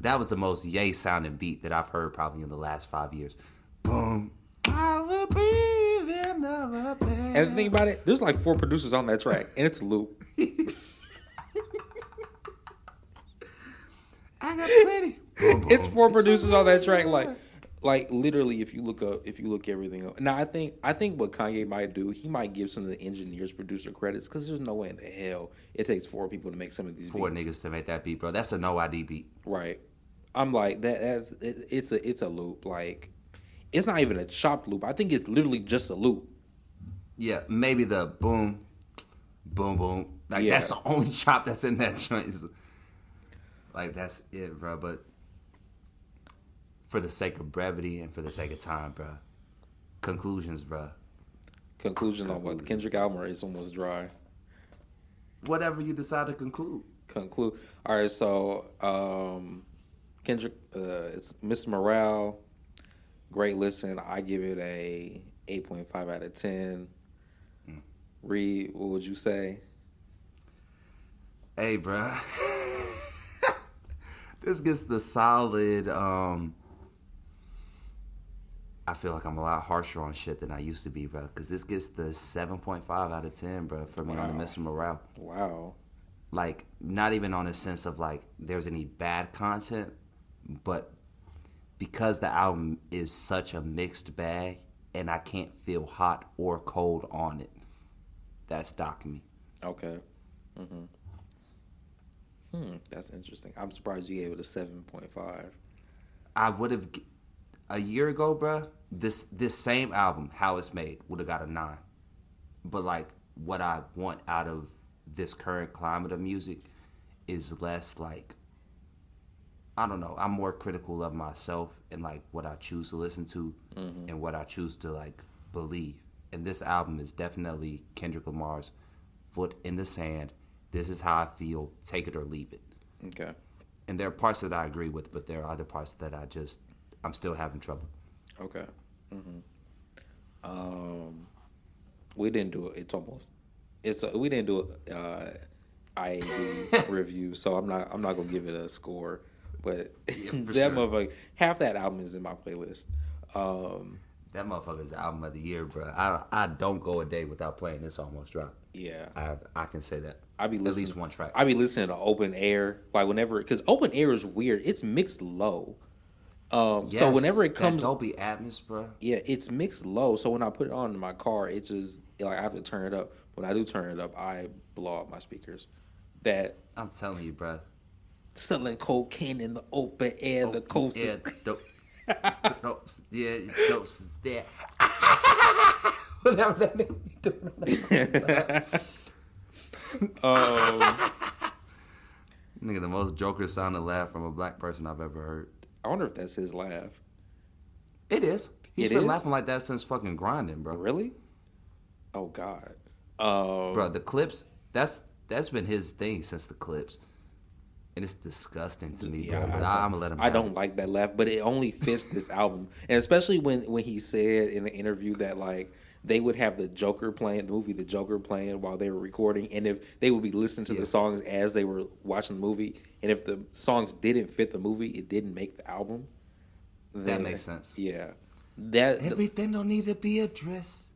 That was the most yay sounding beat that I've heard probably in the last 5 years. Boom. I will breathe another day. And the thing about it, there's like 4 producers on that track, and it's a loop. I got plenty. Boom, boom. It's 4 producers on that track. Like literally, if you look everything up. Now, I think what Kanye might do, he might give some of the engineers producer credits because there's no way in the hell it takes 4 people to make some of these 4 beats. niggas to make that beat, bro. That's a no ID beat. Right. I'm like it's a loop. Like it's not even a chopped loop. I think it's literally just a loop. Yeah, maybe the boom, boom, boom. Like that's the only chop that's in that joint. Like that's it, bro. But for the sake of brevity and for the sake of time, bro. Conclusions, bro. Conclusion on what? The Kendrick album, or it's almost dry. Whatever you decide to conclude. All right, so Kendrick, it's Mr. Morale. Great listen. I give it a 8.5 out of 10. Reed, what would you say? Hey, bro. This gets the solid. I feel like I'm a lot harsher on shit than I used to be, bro. Because this gets the 7.5 out of 10, bro, for me on the Mr. Morale. Wow. Like, not even on a sense of, like, there's any bad content, but because the album is such a mixed bag and I can't feel hot or cold on it, that's docking me. Okay. That's interesting. I'm surprised you gave it a 7.5. I would have, a year ago, bro, this same album, How It's Made, would have got a 9. But, like, what I want out of this current climate of music is less, like, I don't know, I'm more critical of myself and, like, what I choose to listen to and what I choose to, like, believe. And this album is definitely Kendrick Lamar's foot in the sand. This is how I feel. Take it or leave it. Okay. And there are parts that I agree with, but there are other parts that I'm still having trouble. Okay. We didn't do it. We didn't do a IAB review, so I'm not gonna give it a score. But that motherfucker, half that album is in my playlist. That motherfucker's the album of the year, bro. I don't go a day without playing This Almost Dropped. Yeah, I can say that. I be listening, at least one track. I be listening to Open Air, like whenever, because Open Air is weird. It's mixed low. Yes, so whenever it comes, that Dolby Atmos, bro. Yeah, it's mixed low. So when I put it on in my car, it just like I have to turn it up. When I do turn it up, I blow up my speakers. That I'm telling you, bro. Selling cocaine in the open air, the coast yeah, is... dope. Dopes, yeah, dopes there. Whatever that name be doing. Nigga, the most Joker sounding laugh from a black person I've ever heard. I wonder if that's his laugh. It is. He's been laughing like that since fucking Grinding, bro. Really? Oh God. Bro, the Clips. That's been his thing since the Clips. And it's disgusting to me, bro. But I'm gonna let him. I don't like that laugh, but it only fits this album, and especially when he said in an interview that like they would have the Joker playing, the movie The Joker playing while they were recording, and if they would be listening to the songs as they were watching the movie, and if the songs didn't fit the movie, it didn't make the album. That makes sense. Yeah, everything don't need to be addressed.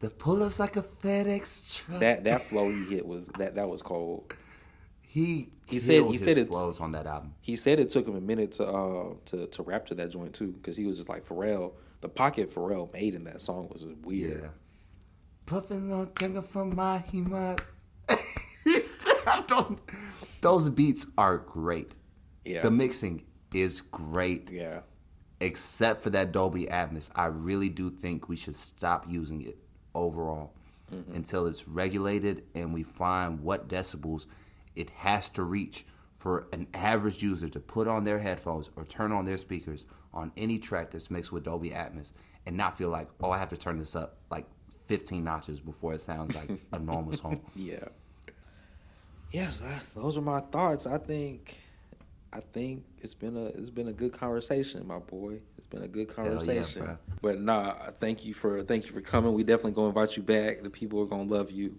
The pull-ups like a FedEx truck. That flow he hit was that was cold. He said it flows on that album. He said it took him a minute to rap to that joint too, because he was just like Pharrell. The pocket Pharrell made in that song was weird. Yeah. Puffing on finger from my hemat. Those beats are great. Yeah. The mixing is great. Yeah. Except for that Dolby Atmos, I really do think we should stop using it overall until it's regulated and we find what decibels it has to reach for an average user to put on their headphones or turn on their speakers on any track that's mixed with Dolby Atmos and not feel like, oh, I have to turn this up like 15 notches before it sounds like a normal song. Yeah. Yes, those are my thoughts. I think it's been a good conversation, my boy. It's been a good conversation. Yeah, but nah, thank you for coming. We definitely gonna invite you back. The people are gonna love you.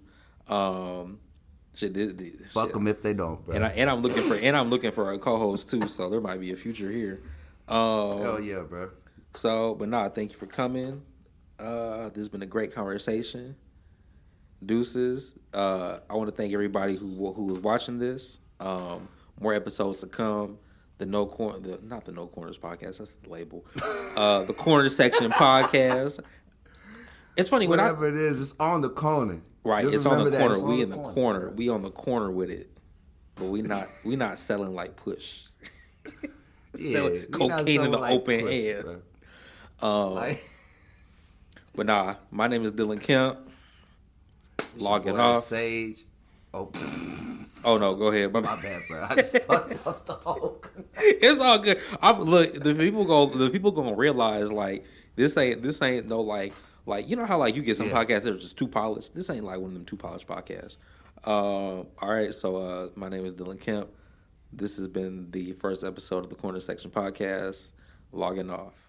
Shit, Fuck them if they don't, bro. And I'm looking for a co-host too, so there might be a future here. Hell yeah, bro. So, but nah, thank you for coming. This has been a great conversation. Deuces. I want to thank everybody who was watching this. More episodes to come. Not the No Corners podcast. That's the label. The Corner Section podcast. It's funny whatever it is, it's on the corner. Right, Just it's on the corner. We in the corner. corner. We on the corner with it, but we not selling like push. Yeah, cocaine in the open air. But nah, my name is Dylan Kemp. Logging off. Sage. Oh no, go ahead. My bad, bro. I just fucked up the whole. It's all good. Look, the people gonna realize like this ain't no like you know how like you get some podcasts that are just too polished. This ain't like one of them too polished podcasts. All right, so my name is Dylan Kemp. This has been the first episode of the Corner Section podcast. Logging off.